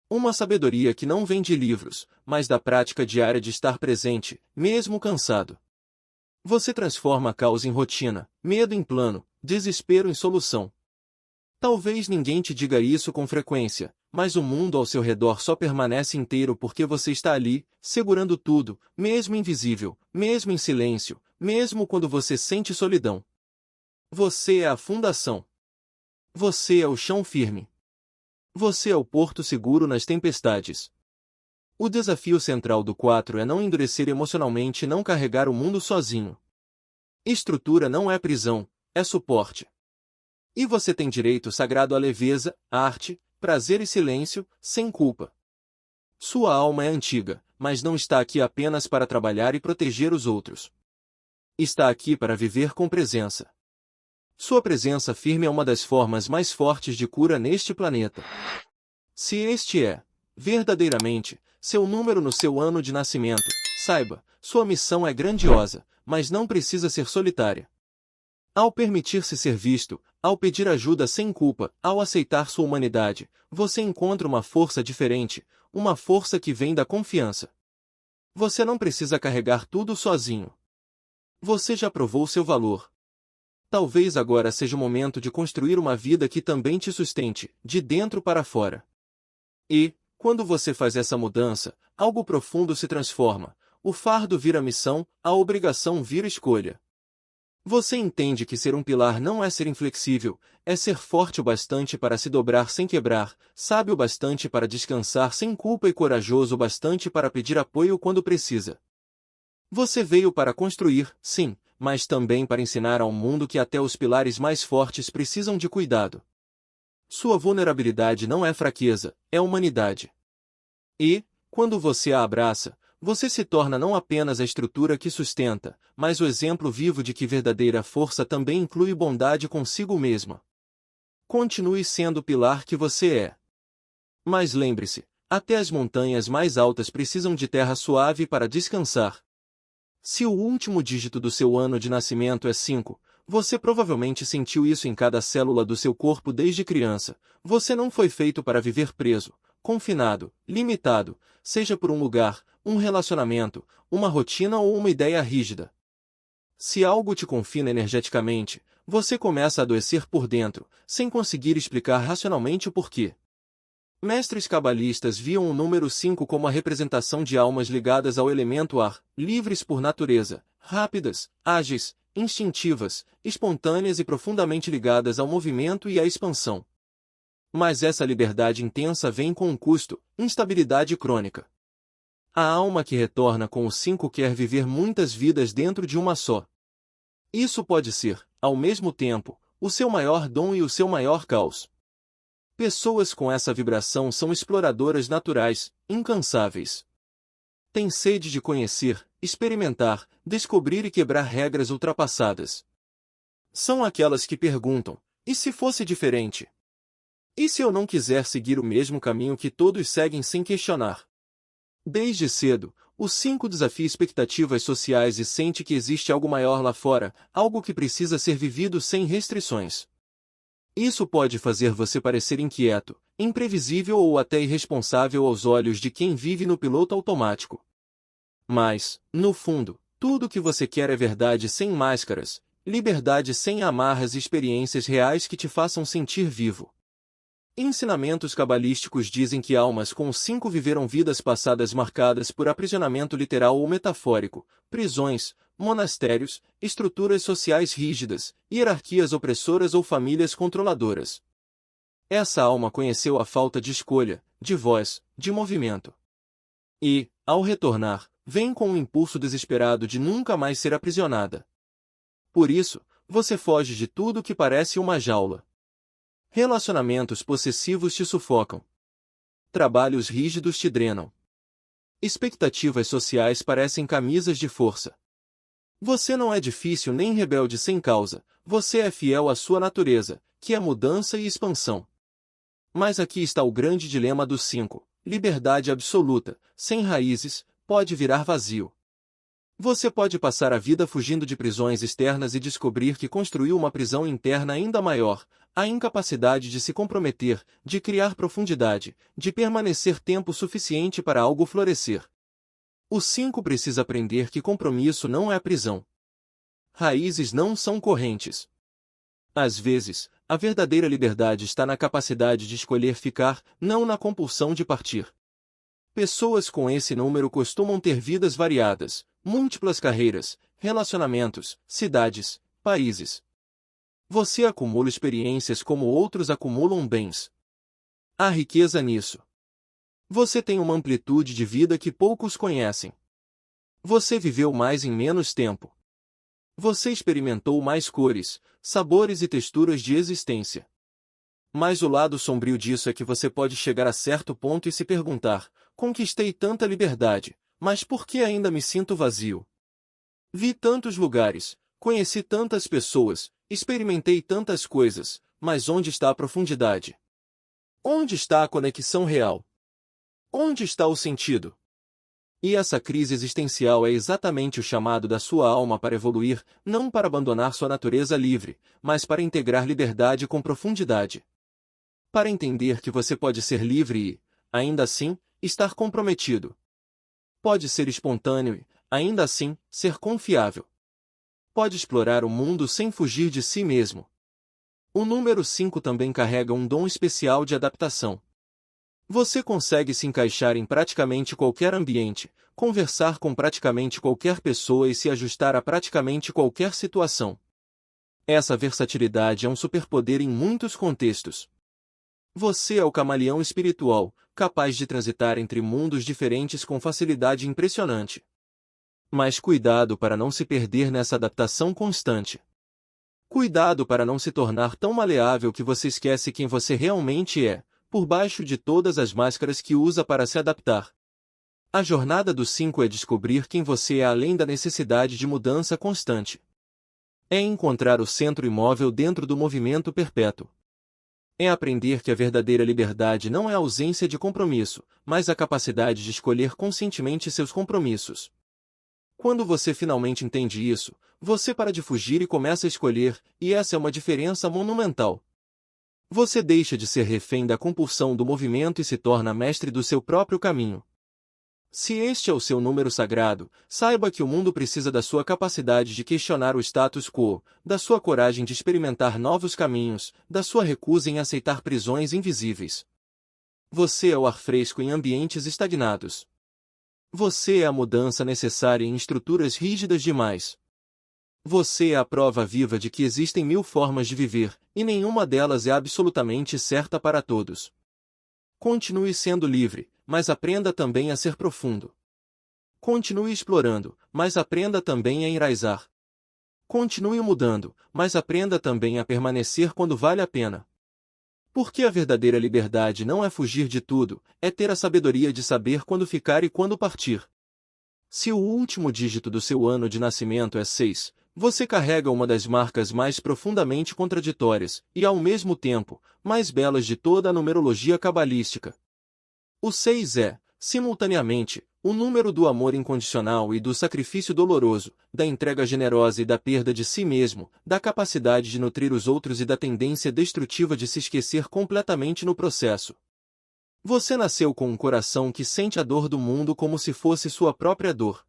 Uma sabedoria que não vem de livros, mas da prática diária de estar presente, mesmo cansado. Você transforma a causa em rotina, medo em plano, desespero em solução. Talvez ninguém te diga isso com frequência, mas o mundo ao seu redor só permanece inteiro porque você está ali, segurando tudo, mesmo invisível, mesmo em silêncio, mesmo quando você sente solidão. Você é a fundação. Você é o chão firme. Você é o porto seguro nas tempestades. O desafio central do 4 é não endurecer emocionalmente e não carregar o mundo sozinho. Estrutura não é prisão, é suporte. E você tem direito sagrado à leveza, arte, prazer e silêncio, sem culpa. Sua alma é antiga, mas não está aqui apenas para trabalhar e proteger os outros. Está aqui para viver com presença. Sua presença firme é uma das formas mais fortes de cura neste planeta. Se este é, verdadeiramente, seu número no seu ano de nascimento, saiba, sua missão é grandiosa, mas não precisa ser solitária. Ao permitir-se ser visto, ao pedir ajuda sem culpa, ao aceitar sua humanidade, você encontra uma força diferente, uma força que vem da confiança. Você não precisa carregar tudo sozinho. Você já provou seu valor. Talvez agora seja o momento de construir uma vida que também te sustente, de dentro para fora. E, quando você faz essa mudança, algo profundo se transforma. O fardo vira missão, a obrigação vira escolha. Você entende que ser um pilar não é ser inflexível, é ser forte o bastante para se dobrar sem quebrar, sábio o bastante para descansar sem culpa e corajoso o bastante para pedir apoio quando precisa. Você veio para construir, sim, mas também para ensinar ao mundo que até os pilares mais fortes precisam de cuidado. Sua vulnerabilidade não é fraqueza, é humanidade. E, quando você a abraça, você se torna não apenas a estrutura que sustenta, mas o exemplo vivo de que verdadeira força também inclui bondade consigo mesma. Continue sendo o pilar que você é. Mas lembre-se, até as montanhas mais altas precisam de terra suave para descansar. Se o último dígito do seu ano de nascimento é 5, você provavelmente sentiu isso em cada célula do seu corpo desde criança. Você não foi feito para viver preso, confinado, limitado, seja por um lugar, um relacionamento, uma rotina ou uma ideia rígida. Se algo te confina energeticamente, você começa a adoecer por dentro, sem conseguir explicar racionalmente o porquê. Mestres cabalistas viam o número 5 como a representação de almas ligadas ao elemento ar, livres por natureza, rápidas, ágeis, instintivas, espontâneas e profundamente ligadas ao movimento e à expansão. Mas essa liberdade intensa vem com um custo, instabilidade crônica. A alma que retorna com o 5 quer viver muitas vidas dentro de uma só. Isso pode ser, ao mesmo tempo, o seu maior dom e o seu maior caos. Pessoas com essa vibração são exploradoras naturais, incansáveis. Têm sede de conhecer, experimentar, descobrir e quebrar regras ultrapassadas. São aquelas que perguntam, e se fosse diferente? E se eu não quiser seguir o mesmo caminho que todos seguem sem questionar? Desde cedo, o 5 desafia expectativas sociais e sente que existe algo maior lá fora, algo que precisa ser vivido sem restrições. Isso pode fazer você parecer inquieto, imprevisível ou até irresponsável aos olhos de quem vive no piloto automático. Mas, no fundo, tudo o que você quer é verdade sem máscaras, liberdade sem amarras e experiências reais que te façam sentir vivo. Ensinamentos cabalísticos dizem que almas com 5 viveram vidas passadas marcadas por aprisionamento literal ou metafórico, prisões, monastérios, estruturas sociais rígidas, hierarquias opressoras ou famílias controladoras. Essa alma conheceu a falta de escolha, de voz, de movimento. E, ao retornar, vem com um impulso desesperado de nunca mais ser aprisionada. Por isso, você foge de tudo que parece uma jaula. Relacionamentos possessivos te sufocam. Trabalhos rígidos te drenam. Expectativas sociais parecem camisas de força. Você não é difícil nem rebelde sem causa, você é fiel à sua natureza, que é mudança e expansão. Mas aqui está o grande dilema dos 5. Liberdade absoluta, sem raízes, pode virar vazio. Você pode passar a vida fugindo de prisões externas e descobrir que construiu uma prisão interna ainda maior, a incapacidade de se comprometer, de criar profundidade, de permanecer tempo suficiente para algo florescer. O 5 precisa aprender que compromisso não é prisão. Raízes não são correntes. Às vezes, a verdadeira liberdade está na capacidade de escolher ficar, não na compulsão de partir. Pessoas com esse número costumam ter vidas variadas, múltiplas carreiras, relacionamentos, cidades, países. Você acumula experiências como outros acumulam bens. Há riqueza nisso. Você tem uma amplitude de vida que poucos conhecem. Você viveu mais em menos tempo. Você experimentou mais cores, sabores e texturas de existência. Mas o lado sombrio disso é que você pode chegar a certo ponto e se perguntar: conquistei tanta liberdade, mas por que ainda me sinto vazio? Vi tantos lugares, conheci tantas pessoas, experimentei tantas coisas, mas onde está a profundidade? Onde está a conexão real? Onde está o sentido? E essa crise existencial é exatamente o chamado da sua alma para evoluir, não para abandonar sua natureza livre, mas para integrar liberdade com profundidade. Para entender que você pode ser livre e, ainda assim, estar comprometido. Pode ser espontâneo e, ainda assim, ser confiável. Pode explorar o mundo sem fugir de si mesmo. O número 5 também carrega um dom especial de adaptação. Você consegue se encaixar em praticamente qualquer ambiente, conversar com praticamente qualquer pessoa e se ajustar a praticamente qualquer situação. Essa versatilidade é um superpoder em muitos contextos. Você é o camaleão espiritual, capaz de transitar entre mundos diferentes com facilidade impressionante. Mas cuidado para não se perder nessa adaptação constante. Cuidado para não se tornar tão maleável que você esquece quem você realmente é, por baixo de todas as máscaras que usa para se adaptar. A jornada do 5 é descobrir quem você é além da necessidade de mudança constante. É encontrar o centro imóvel dentro do movimento perpétuo. É aprender que a verdadeira liberdade não é a ausência de compromisso, mas a capacidade de escolher conscientemente seus compromissos. Quando você finalmente entende isso, você para de fugir e começa a escolher, e essa é uma diferença monumental. Você deixa de ser refém da compulsão do movimento e se torna mestre do seu próprio caminho. Se este é o seu número sagrado, saiba que o mundo precisa da sua capacidade de questionar o status quo, da sua coragem de experimentar novos caminhos, da sua recusa em aceitar prisões invisíveis. Você é o ar fresco em ambientes estagnados. Você é a mudança necessária em estruturas rígidas demais. Você é a prova viva de que existem 1000 formas de viver, e nenhuma delas é absolutamente certa para todos. Continue sendo livre, mas aprenda também a ser profundo. Continue explorando, mas aprenda também a enraizar. Continue mudando, mas aprenda também a permanecer quando vale a pena. Porque a verdadeira liberdade não é fugir de tudo, é ter a sabedoria de saber quando ficar e quando partir. Se o último dígito do seu ano de nascimento é 6, você carrega uma das marcas mais profundamente contraditórias, e ao mesmo tempo, mais belas de toda a numerologia cabalística. O 6 é, simultaneamente, o número do amor incondicional e do sacrifício doloroso, da entrega generosa e da perda de si mesmo, da capacidade de nutrir os outros e da tendência destrutiva de se esquecer completamente no processo. Você nasceu com um coração que sente a dor do mundo como se fosse sua própria dor.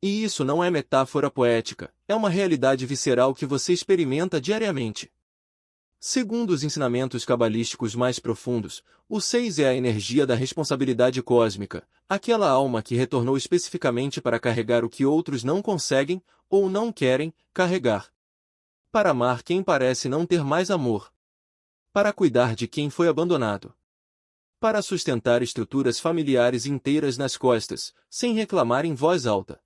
E isso não é metáfora poética, é uma realidade visceral que você experimenta diariamente. Segundo os ensinamentos cabalísticos mais profundos, o 6 é a energia da responsabilidade cósmica, aquela alma que retornou especificamente para carregar o que outros não conseguem, ou não querem, carregar. Para amar quem parece não ter mais amor. Para cuidar de quem foi abandonado. Para sustentar estruturas familiares inteiras nas costas, sem reclamar em voz alta.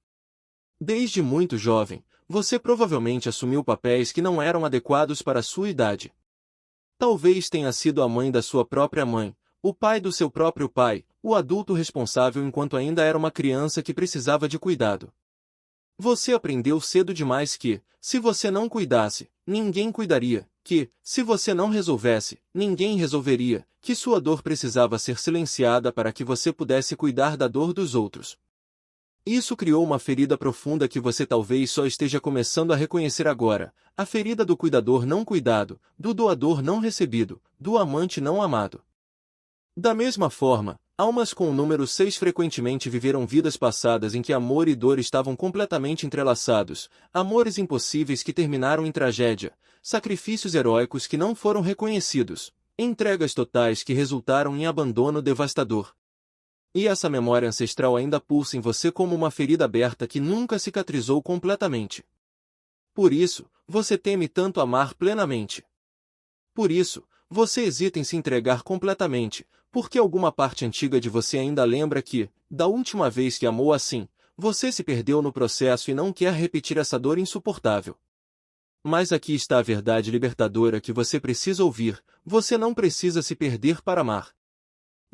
Desde muito jovem, você provavelmente assumiu papéis que não eram adequados para a sua idade. Talvez tenha sido a mãe da sua própria mãe, o pai do seu próprio pai, o adulto responsável enquanto ainda era uma criança que precisava de cuidado. Você aprendeu cedo demais que, se você não cuidasse, ninguém cuidaria, que, se você não resolvesse, ninguém resolveria, que sua dor precisava ser silenciada para que você pudesse cuidar da dor dos outros. Isso criou uma ferida profunda que você talvez só esteja começando a reconhecer agora, a ferida do cuidador não cuidado, do doador não recebido, do amante não amado. Da mesma forma, almas com o número 6 frequentemente viveram vidas passadas em que amor e dor estavam completamente entrelaçados, amores impossíveis que terminaram em tragédia, sacrifícios heróicos que não foram reconhecidos, entregas totais que resultaram em abandono devastador. E essa memória ancestral ainda pulsa em você como uma ferida aberta que nunca cicatrizou completamente. Por isso, você teme tanto amar plenamente. Por isso, você hesita em se entregar completamente, porque alguma parte antiga de você ainda lembra que, da última vez que amou assim, você se perdeu no processo e não quer repetir essa dor insuportável. Mas aqui está a verdade libertadora que você precisa ouvir: você não precisa se perder para amar.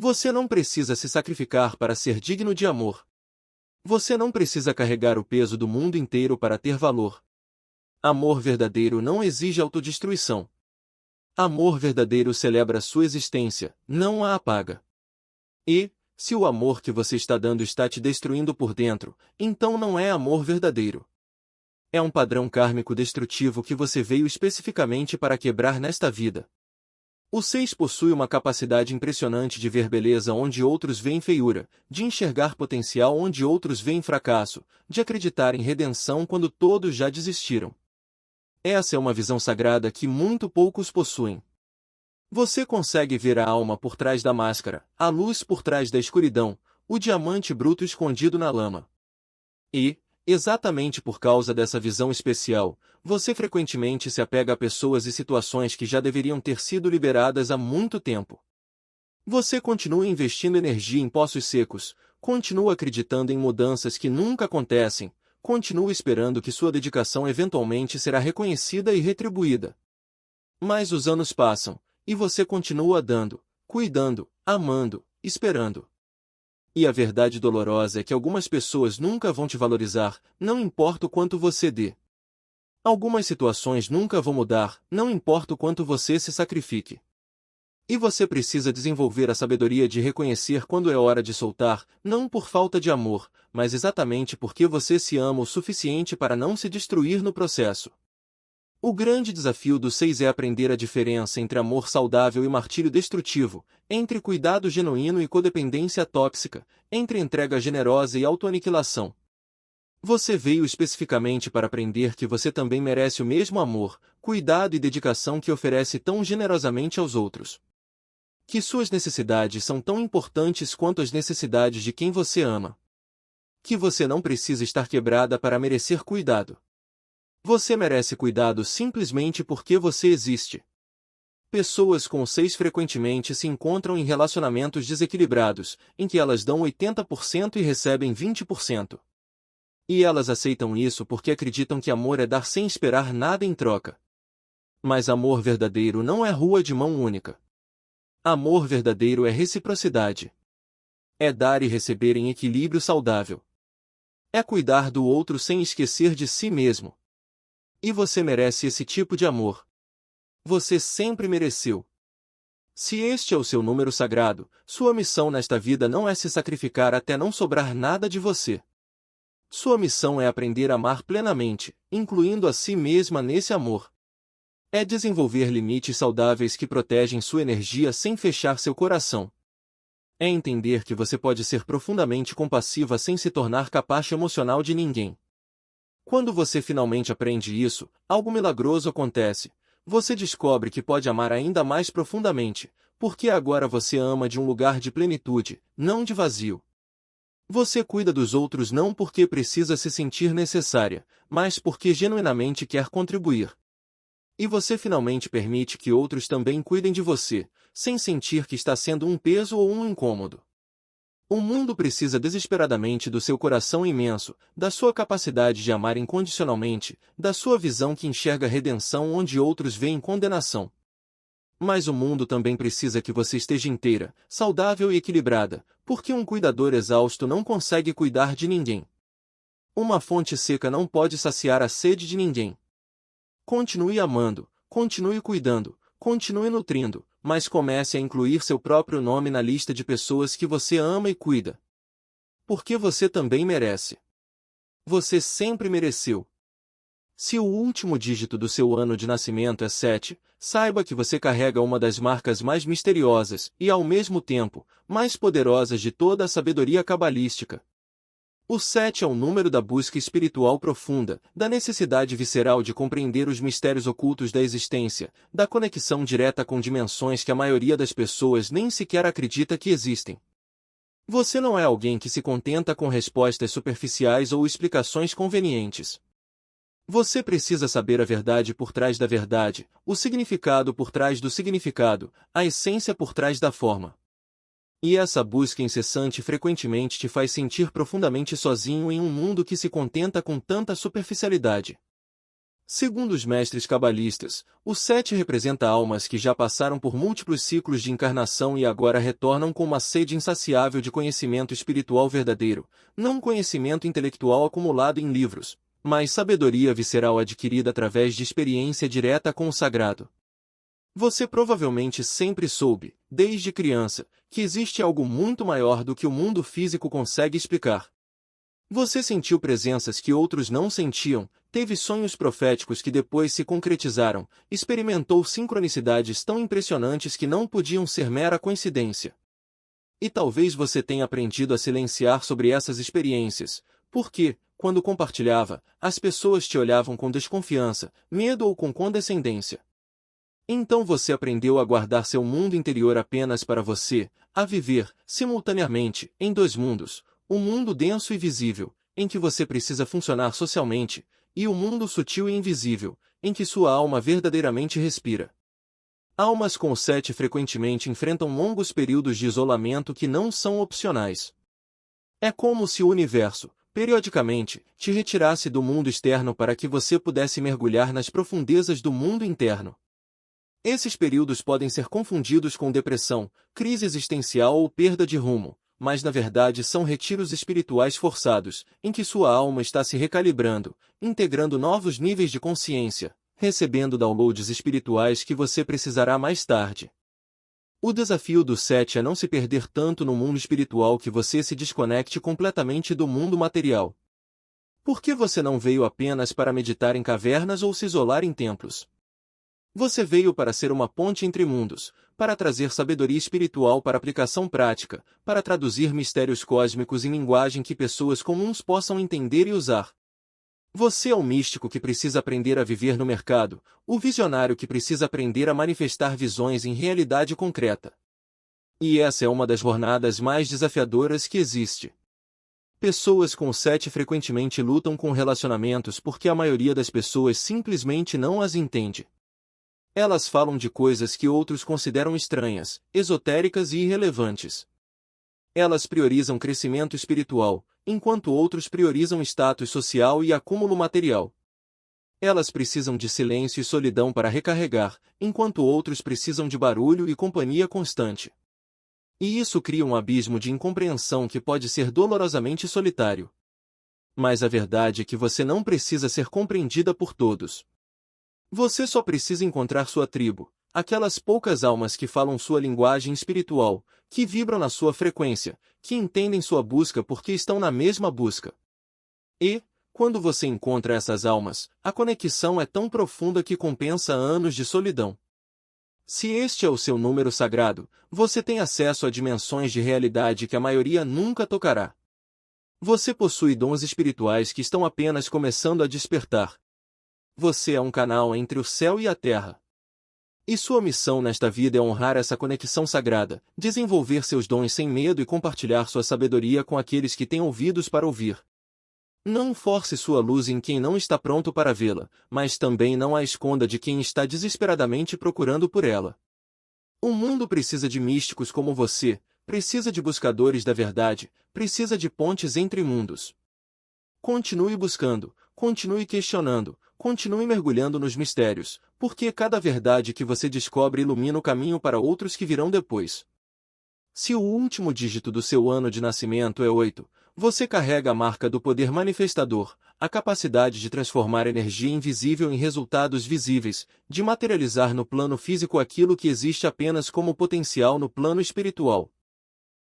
Você não precisa se sacrificar para ser digno de amor. Você não precisa carregar o peso do mundo inteiro para ter valor. Amor verdadeiro não exige autodestruição. Amor verdadeiro celebra sua existência, não a apaga. E, se o amor que você está dando está te destruindo por dentro, então não é amor verdadeiro. É um padrão kármico destrutivo que você veio especificamente para quebrar nesta vida. O 6 possui uma capacidade impressionante de ver beleza onde outros veem feiura, de enxergar potencial onde outros veem fracasso, de acreditar em redenção quando todos já desistiram. Essa é uma visão sagrada que muito poucos possuem. Você consegue ver a alma por trás da máscara, a luz por trás da escuridão, o diamante bruto escondido na lama. E, exatamente por causa dessa visão especial, você frequentemente se apega a pessoas e situações que já deveriam ter sido liberadas há muito tempo. Você continua investindo energia em poços secos, continua acreditando em mudanças que nunca acontecem, continua esperando que sua dedicação eventualmente será reconhecida e retribuída. Mas os anos passam, e você continua dando, cuidando, amando, esperando. E a verdade dolorosa é que algumas pessoas nunca vão te valorizar, não importa o quanto você dê. Algumas situações nunca vão mudar, não importa o quanto você se sacrifique. E você precisa desenvolver a sabedoria de reconhecer quando é hora de soltar, não por falta de amor, mas exatamente porque você se ama o suficiente para não se destruir no processo. O grande desafio do 6 é aprender a diferença entre amor saudável e martírio destrutivo, entre cuidado genuíno e codependência tóxica, entre entrega generosa e autoaniquilação. Você veio especificamente para aprender que você também merece o mesmo amor, cuidado e dedicação que oferece tão generosamente aos outros. Que suas necessidades são tão importantes quanto as necessidades de quem você ama. Que você não precisa estar quebrada para merecer cuidado. Você merece cuidado simplesmente porque você existe. Pessoas com 6 frequentemente se encontram em relacionamentos desequilibrados, em que elas dão 80% e recebem 20%. E elas aceitam isso porque acreditam que amor é dar sem esperar nada em troca. Mas amor verdadeiro não é rua de mão única. Amor verdadeiro é reciprocidade. É dar e receber em equilíbrio saudável. É cuidar do outro sem esquecer de si mesmo. E você merece esse tipo de amor. Você sempre mereceu. Se este é o seu número sagrado, sua missão nesta vida não é se sacrificar até não sobrar nada de você. Sua missão é aprender a amar plenamente, incluindo a si mesma nesse amor. É desenvolver limites saudáveis que protegem sua energia sem fechar seu coração. É entender que você pode ser profundamente compassiva sem se tornar capacho emocional de ninguém. Quando você finalmente aprende isso, algo milagroso acontece. Você descobre que pode amar ainda mais profundamente, porque agora você ama de um lugar de plenitude, não de vazio. Você cuida dos outros não porque precisa se sentir necessária, mas porque genuinamente quer contribuir. E você finalmente permite que outros também cuidem de você, sem sentir que está sendo um peso ou um incômodo. O mundo precisa desesperadamente do seu coração imenso, da sua capacidade de amar incondicionalmente, da sua visão que enxerga redenção onde outros veem condenação. Mas o mundo também precisa que você esteja inteira, saudável e equilibrada, porque um cuidador exausto não consegue cuidar de ninguém. Uma fonte seca não pode saciar a sede de ninguém. Continue amando, continue cuidando, continue nutrindo, mas comece a incluir seu próprio nome na lista de pessoas que você ama e cuida. Porque você também merece. Você sempre mereceu. Se o último dígito do seu ano de nascimento é 7, saiba que você carrega uma das marcas mais misteriosas e, ao mesmo tempo, mais poderosas de toda a sabedoria cabalística. O 7 é o número da busca espiritual profunda, da necessidade visceral de compreender os mistérios ocultos da existência, da conexão direta com dimensões que a maioria das pessoas nem sequer acredita que existem. Você não é alguém que se contenta com respostas superficiais ou explicações convenientes. Você precisa saber a verdade por trás da verdade, o significado por trás do significado, a essência por trás da forma. E essa busca incessante frequentemente te faz sentir profundamente sozinho em um mundo que se contenta com tanta superficialidade. Segundo os mestres cabalistas, o 7 representa almas que já passaram por múltiplos ciclos de encarnação e agora retornam com uma sede insaciável de conhecimento espiritual verdadeiro, não conhecimento intelectual acumulado em livros, mas sabedoria visceral adquirida através de experiência direta com o sagrado. Você provavelmente sempre soube, desde criança, que existe algo muito maior do que o mundo físico consegue explicar. Você sentiu presenças que outros não sentiam, teve sonhos proféticos que depois se concretizaram, experimentou sincronicidades tão impressionantes que não podiam ser mera coincidência. E talvez você tenha aprendido a silenciar sobre essas experiências, porque, quando compartilhava, as pessoas te olhavam com desconfiança, medo ou com condescendência. Então você aprendeu a guardar seu mundo interior apenas para você, a viver, simultaneamente, em dois mundos, o mundo denso e visível, em que você precisa funcionar socialmente, e o mundo sutil e invisível, em que sua alma verdadeiramente respira. Almas com 7 frequentemente enfrentam longos períodos de isolamento que não são opcionais. É como se o universo, periodicamente, te retirasse do mundo externo para que você pudesse mergulhar nas profundezas do mundo interno. Esses períodos podem ser confundidos com depressão, crise existencial ou perda de rumo, mas na verdade são retiros espirituais forçados, em que sua alma está se recalibrando, integrando novos níveis de consciência, recebendo downloads espirituais que você precisará mais tarde. O desafio do 7 é não se perder tanto no mundo espiritual que você se desconecte completamente do mundo material. Por que você não veio apenas para meditar em cavernas ou se isolar em templos? Você veio para ser uma ponte entre mundos, para trazer sabedoria espiritual para aplicação prática, para traduzir mistérios cósmicos em linguagem que pessoas comuns possam entender e usar. Você é o místico que precisa aprender a viver no mercado, o visionário que precisa aprender a manifestar visões em realidade concreta. E essa é uma das jornadas mais desafiadoras que existe. Pessoas com 7 frequentemente lutam com relacionamentos porque a maioria das pessoas simplesmente não as entende. Elas falam de coisas que outros consideram estranhas, esotéricas e irrelevantes. Elas priorizam crescimento espiritual, enquanto outros priorizam status social e acúmulo material. Elas precisam de silêncio e solidão para recarregar, enquanto outros precisam de barulho e companhia constante. E isso cria um abismo de incompreensão que pode ser dolorosamente solitário. Mas a verdade é que você não precisa ser compreendida por todos. Você só precisa encontrar sua tribo, aquelas poucas almas que falam sua linguagem espiritual, que vibram na sua frequência, que entendem sua busca porque estão na mesma busca. E, quando você encontra essas almas, a conexão é tão profunda que compensa anos de solidão. Se este é o seu número sagrado, você tem acesso a dimensões de realidade que a maioria nunca tocará. Você possui dons espirituais que estão apenas começando a despertar. Você é um canal entre o céu e a terra. E sua missão nesta vida é honrar essa conexão sagrada, desenvolver seus dons sem medo e compartilhar sua sabedoria com aqueles que têm ouvidos para ouvir. Não force sua luz em quem não está pronto para vê-la, mas também não a esconda de quem está desesperadamente procurando por ela. O mundo precisa de místicos como você, precisa de buscadores da verdade, precisa de pontes entre mundos. Continue buscando, continue questionando, continue mergulhando nos mistérios, porque cada verdade que você descobre ilumina o caminho para outros que virão depois. Se o último dígito do seu ano de nascimento é 8, você carrega a marca do poder manifestador, a capacidade de transformar energia invisível em resultados visíveis, de materializar no plano físico aquilo que existe apenas como potencial no plano espiritual.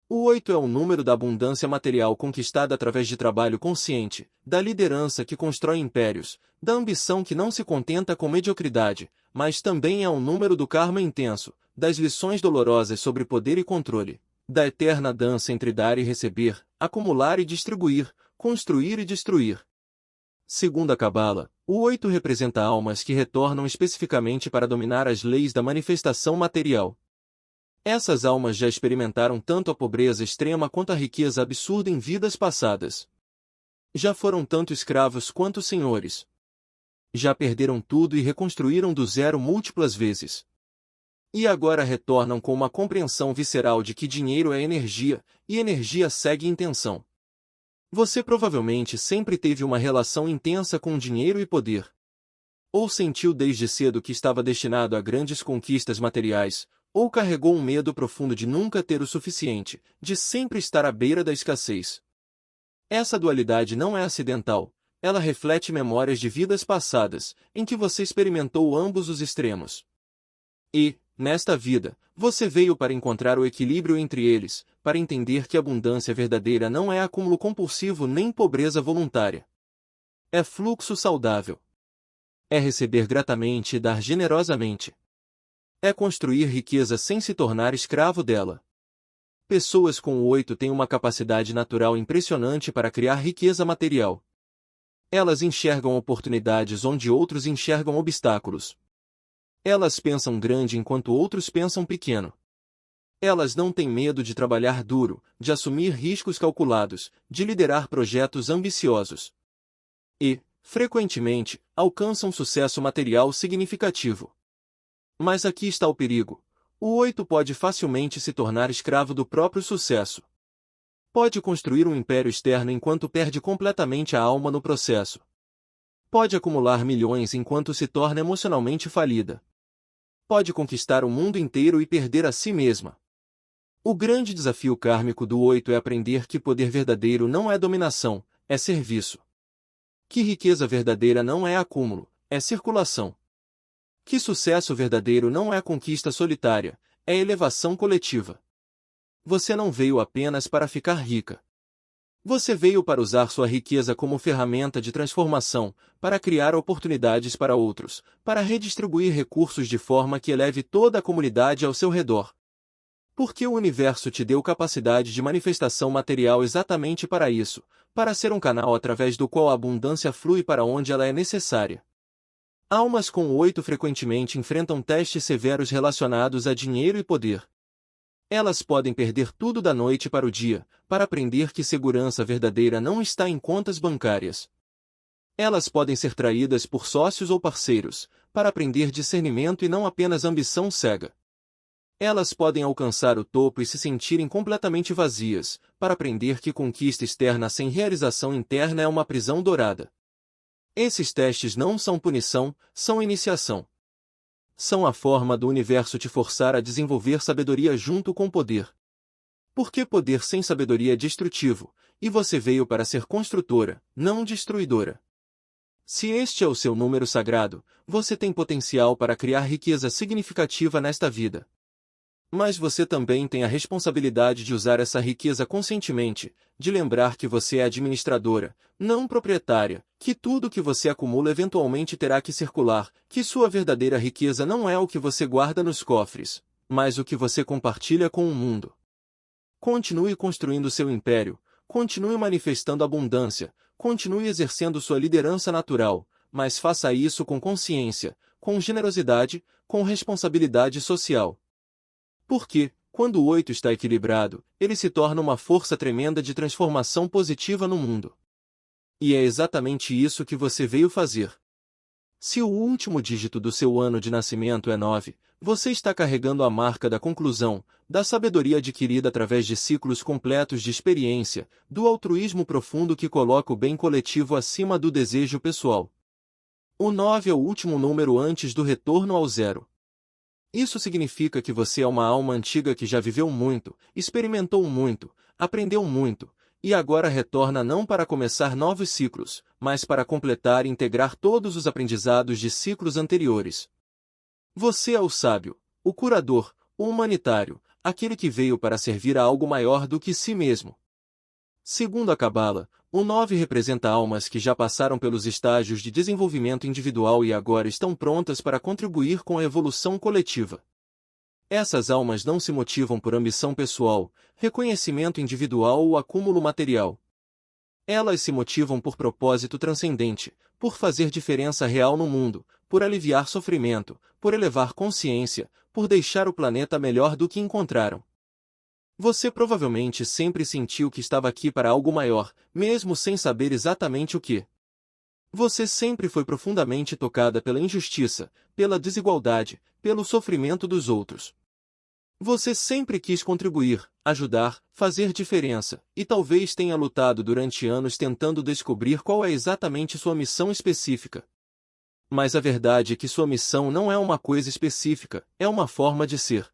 O 8 é o número da abundância material conquistada através de trabalho consciente, da liderança que constrói impérios, da ambição que não se contenta com mediocridade, mas também é o número do karma intenso, das lições dolorosas sobre poder e controle, da eterna dança entre dar e receber, acumular e distribuir, construir e destruir. Segundo a Cabala, o 8 representa almas que retornam especificamente para dominar as leis da manifestação material. Essas almas já experimentaram tanto a pobreza extrema quanto a riqueza absurda em vidas passadas. Já foram tanto escravos quanto senhores. Já perderam tudo e reconstruíram do zero múltiplas vezes. E agora retornam com uma compreensão visceral de que dinheiro é energia, e energia segue intenção. Você provavelmente sempre teve uma relação intensa com dinheiro e poder. Ou sentiu desde cedo que estava destinado a grandes conquistas materiais, ou carregou um medo profundo de nunca ter o suficiente, de sempre estar à beira da escassez. Essa dualidade não é acidental, ela reflete memórias de vidas passadas, em que você experimentou ambos os extremos. E, nesta vida, você veio para encontrar o equilíbrio entre eles, para entender que a abundância verdadeira não é acúmulo compulsivo nem pobreza voluntária. É fluxo saudável. É receber gratamente e dar generosamente. É construir riqueza sem se tornar escravo dela. Pessoas com o 8 têm uma capacidade natural impressionante para criar riqueza material. Elas enxergam oportunidades onde outros enxergam obstáculos. Elas pensam grande enquanto outros pensam pequeno. Elas não têm medo de trabalhar duro, de assumir riscos calculados, de liderar projetos ambiciosos. E, frequentemente, alcançam sucesso material significativo. Mas aqui está o perigo. O 8 pode facilmente se tornar escravo do próprio sucesso. Pode construir um império externo enquanto perde completamente a alma no processo. Pode acumular milhões enquanto se torna emocionalmente falida. Pode conquistar o mundo inteiro e perder a si mesma. O grande desafio kármico do 8 é aprender que poder verdadeiro não é dominação, é serviço. Que riqueza verdadeira não é acúmulo, é circulação. Que sucesso verdadeiro não é conquista solitária, é elevação coletiva. Você não veio apenas para ficar rica. Você veio para usar sua riqueza como ferramenta de transformação, para criar oportunidades para outros, para redistribuir recursos de forma que eleve toda a comunidade ao seu redor. Porque o universo te deu capacidade de manifestação material exatamente para isso, para ser um canal através do qual a abundância flui para onde ela é necessária. Almas com o 8 frequentemente enfrentam testes severos relacionados a dinheiro e poder. Elas podem perder tudo da noite para o dia, para aprender que segurança verdadeira não está em contas bancárias. Elas podem ser traídas por sócios ou parceiros, para aprender discernimento e não apenas ambição cega. Elas podem alcançar o topo e se sentirem completamente vazias, para aprender que conquista externa sem realização interna é uma prisão dourada. Esses testes não são punição, são iniciação. São a forma do universo te forçar a desenvolver sabedoria junto com poder. Porque poder sem sabedoria é destrutivo, e você veio para ser construtora, não destruidora. Se este é o seu número sagrado, você tem potencial para criar riqueza significativa nesta vida. Mas você também tem a responsabilidade de usar essa riqueza conscientemente, de lembrar que você é administradora, não proprietária, que tudo que você acumula eventualmente terá que circular, que sua verdadeira riqueza não é o que você guarda nos cofres, mas o que você compartilha com o mundo. Continue construindo seu império, continue manifestando abundância, continue exercendo sua liderança natural, mas faça isso com consciência, com generosidade, com responsabilidade social. Porque, quando o 8 está equilibrado, ele se torna uma força tremenda de transformação positiva no mundo. E é exatamente isso que você veio fazer. Se o último dígito do seu ano de nascimento é 9, você está carregando a marca da conclusão, da sabedoria adquirida através de ciclos completos de experiência, do altruísmo profundo que coloca o bem coletivo acima do desejo pessoal. O 9 é o último número antes do retorno ao zero. Isso significa que você é uma alma antiga que já viveu muito, experimentou muito, aprendeu muito, e agora retorna não para começar novos ciclos, mas para completar e integrar todos os aprendizados de ciclos anteriores. Você é o sábio, o curador, o humanitário, aquele que veio para servir a algo maior do que si mesmo. Segundo a Cabala, o 9 representa almas que já passaram pelos estágios de desenvolvimento individual e agora estão prontas para contribuir com a evolução coletiva. Essas almas não se motivam por ambição pessoal, reconhecimento individual ou acúmulo material. Elas se motivam por propósito transcendente, por fazer diferença real no mundo, por aliviar sofrimento, por elevar consciência, por deixar o planeta melhor do que encontraram. Você provavelmente sempre sentiu que estava aqui para algo maior, mesmo sem saber exatamente o que. Você sempre foi profundamente tocada pela injustiça, pela desigualdade, pelo sofrimento dos outros. Você sempre quis contribuir, ajudar, fazer diferença, e talvez tenha lutado durante anos tentando descobrir qual é exatamente sua missão específica. Mas a verdade é que sua missão não é uma coisa específica, é uma forma de ser.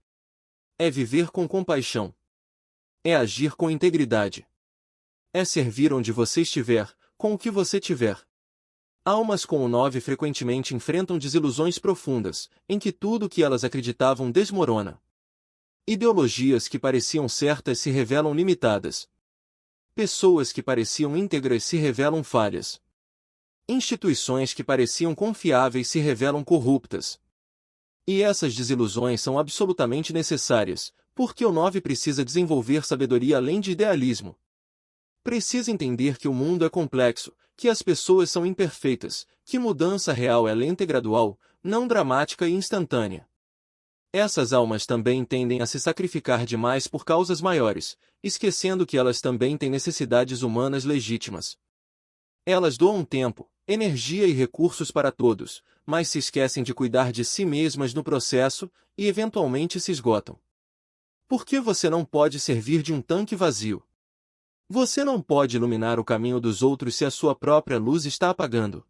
É viver com compaixão. É agir com integridade. É servir onde você estiver, com o que você tiver. Almas com o 9 frequentemente enfrentam desilusões profundas, em que tudo o que elas acreditavam desmorona. Ideologias que pareciam certas se revelam limitadas. Pessoas que pareciam íntegras se revelam falhas. Instituições que pareciam confiáveis se revelam corruptas. E essas desilusões são absolutamente necessárias, porque o 9 precisa desenvolver sabedoria além de idealismo. Precisa entender que o mundo é complexo, que as pessoas são imperfeitas, que mudança real é lenta e gradual, não dramática e instantânea. Essas almas também tendem a se sacrificar demais por causas maiores, esquecendo que elas também têm necessidades humanas legítimas. Elas doam tempo, energia e recursos para todos, mas se esquecem de cuidar de si mesmas no processo, e eventualmente se esgotam. Por que você não pode servir de um tanque vazio? Você não pode iluminar o caminho dos outros se a sua própria luz está apagando.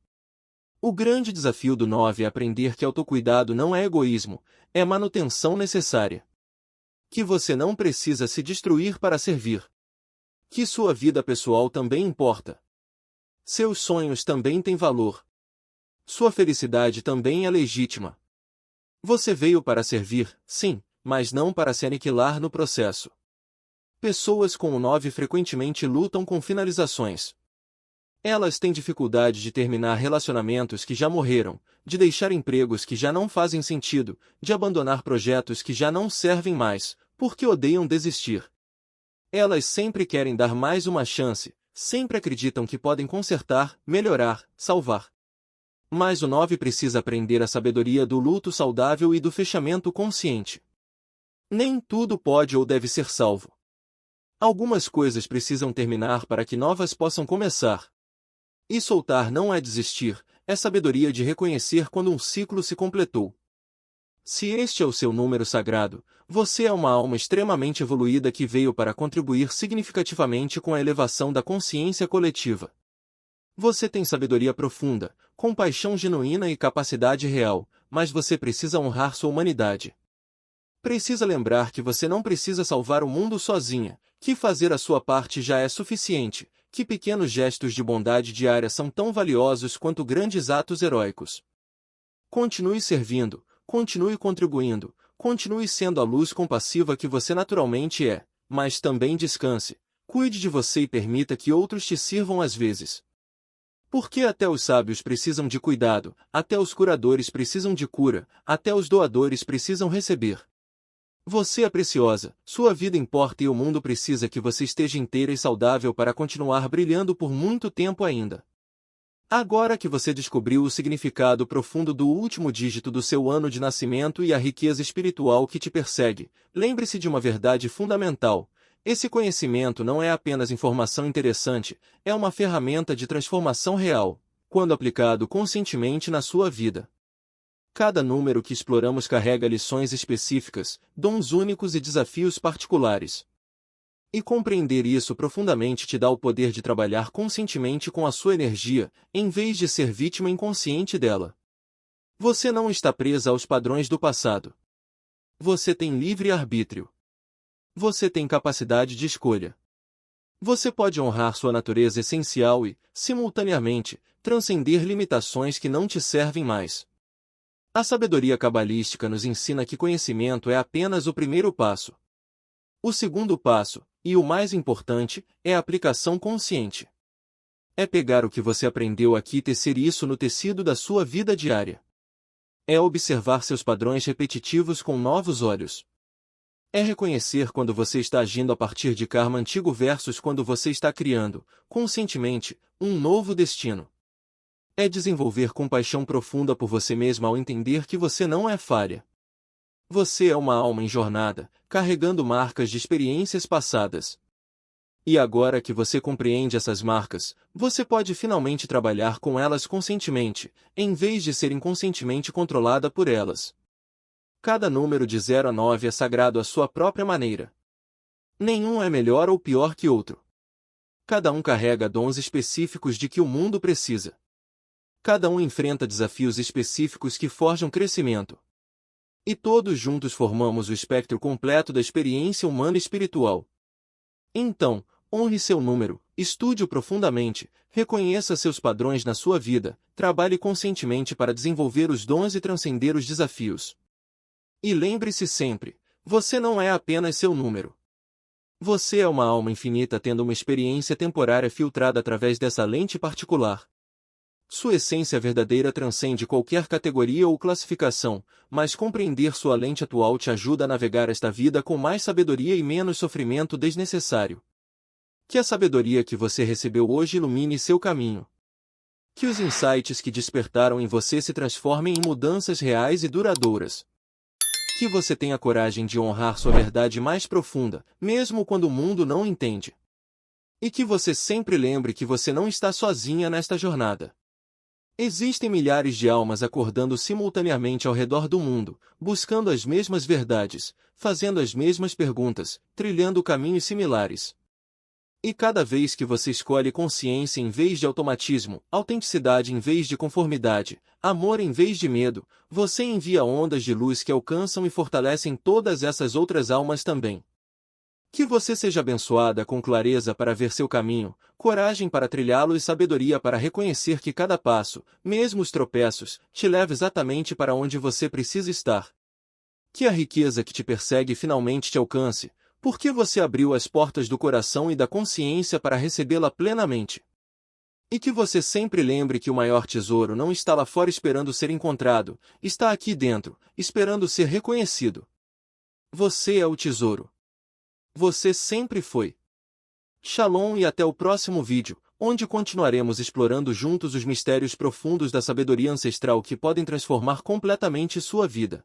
O grande desafio do 9 é aprender que autocuidado não é egoísmo, é manutenção necessária. Que você não precisa se destruir para servir. Que sua vida pessoal também importa. Seus sonhos também têm valor. Sua felicidade também é legítima. Você veio para servir, sim, mas não para se aniquilar no processo. Pessoas com o 9 frequentemente lutam com finalizações. Elas têm dificuldade de terminar relacionamentos que já morreram, de deixar empregos que já não fazem sentido, de abandonar projetos que já não servem mais, porque odeiam desistir. Elas sempre querem dar mais uma chance, sempre acreditam que podem consertar, melhorar, salvar. Mas o 9 precisa aprender a sabedoria do luto saudável e do fechamento consciente. Nem tudo pode ou deve ser salvo. Algumas coisas precisam terminar para que novas possam começar. E soltar não é desistir, é sabedoria de reconhecer quando um ciclo se completou. Se este é o seu número sagrado, você é uma alma extremamente evoluída que veio para contribuir significativamente com a elevação da consciência coletiva. Você tem sabedoria profunda, compaixão genuína e capacidade real, mas você precisa honrar sua humanidade. Precisa lembrar que você não precisa salvar o mundo sozinha, que fazer a sua parte já é suficiente, que pequenos gestos de bondade diária são tão valiosos quanto grandes atos heróicos. Continue servindo, continue contribuindo, Continue sendo a luz compassiva que você naturalmente é, mas também descanse. Cuide de você e permita que outros te sirvam às vezes. Porque até os sábios precisam de cuidado, até os curadores precisam de cura, até os doadores precisam receber. Você é preciosa, sua vida importa e o mundo precisa que você esteja inteira e saudável para continuar brilhando por muito tempo ainda. Agora que você descobriu o significado profundo do último dígito do seu ano de nascimento e a riqueza espiritual que te persegue, lembre-se de uma verdade fundamental. Esse conhecimento não é apenas informação interessante, é uma ferramenta de transformação real, quando aplicado conscientemente na sua vida. Cada número que exploramos carrega lições específicas, dons únicos e desafios particulares. E compreender isso profundamente te dá o poder de trabalhar conscientemente com a sua energia, em vez de ser vítima inconsciente dela. Você não está presa aos padrões do passado. Você tem livre arbítrio. Você tem capacidade de escolha. Você pode honrar sua natureza essencial e, simultaneamente, transcender limitações que não te servem mais. A sabedoria cabalística nos ensina que conhecimento é apenas o primeiro passo. O segundo passo, e o mais importante, é a aplicação consciente. É pegar o que você aprendeu aqui e tecer isso no tecido da sua vida diária. É observar seus padrões repetitivos com novos olhos. É reconhecer quando você está agindo a partir de karma antigo versus quando você está criando, conscientemente, um novo destino. É desenvolver compaixão profunda por você mesma ao entender que você não é falha. Você é uma alma em jornada, carregando marcas de experiências passadas. E agora que você compreende essas marcas, você pode finalmente trabalhar com elas conscientemente, em vez de ser inconscientemente controlada por elas. Cada número de 0 a 9 é sagrado à sua própria maneira. Nenhum é melhor ou pior que outro. Cada um carrega dons específicos de que o mundo precisa. Cada um enfrenta desafios específicos que forjam crescimento. E todos juntos formamos o espectro completo da experiência humana e espiritual. Então, honre seu número, estude-o profundamente, reconheça seus padrões na sua vida, trabalhe conscientemente para desenvolver os dons e transcender os desafios. E lembre-se sempre, você não é apenas seu número. Você é uma alma infinita tendo uma experiência temporária filtrada através dessa lente particular. Sua essência verdadeira transcende qualquer categoria ou classificação, mas compreender sua lente atual te ajuda a navegar esta vida com mais sabedoria e menos sofrimento desnecessário. Que a sabedoria que você recebeu hoje ilumine seu caminho. Que os insights que despertaram em você se transformem em mudanças reais e duradouras. Que você tenha coragem de honrar sua verdade mais profunda, mesmo quando o mundo não entende. E que você sempre lembre que você não está sozinha nesta jornada. Existem milhares de almas acordando simultaneamente ao redor do mundo, buscando as mesmas verdades, fazendo as mesmas perguntas, trilhando caminhos similares. E cada vez que você escolhe consciência em vez de automatismo, autenticidade em vez de conformidade, amor em vez de medo, você envia ondas de luz que alcançam e fortalecem todas essas outras almas também. Que você seja abençoada com clareza para ver seu caminho, coragem para trilhá-lo e sabedoria para reconhecer que cada passo, mesmo os tropeços, te leva exatamente para onde você precisa estar. Que a riqueza que te persegue finalmente te alcance, porque você abriu as portas do coração e da consciência para recebê-la plenamente. E que você sempre lembre que o maior tesouro não está lá fora esperando ser encontrado, está aqui dentro, esperando ser reconhecido. Você é o tesouro. Você sempre foi. Shalom e até o próximo vídeo, onde continuaremos explorando juntos os mistérios profundos da sabedoria ancestral que podem transformar completamente sua vida.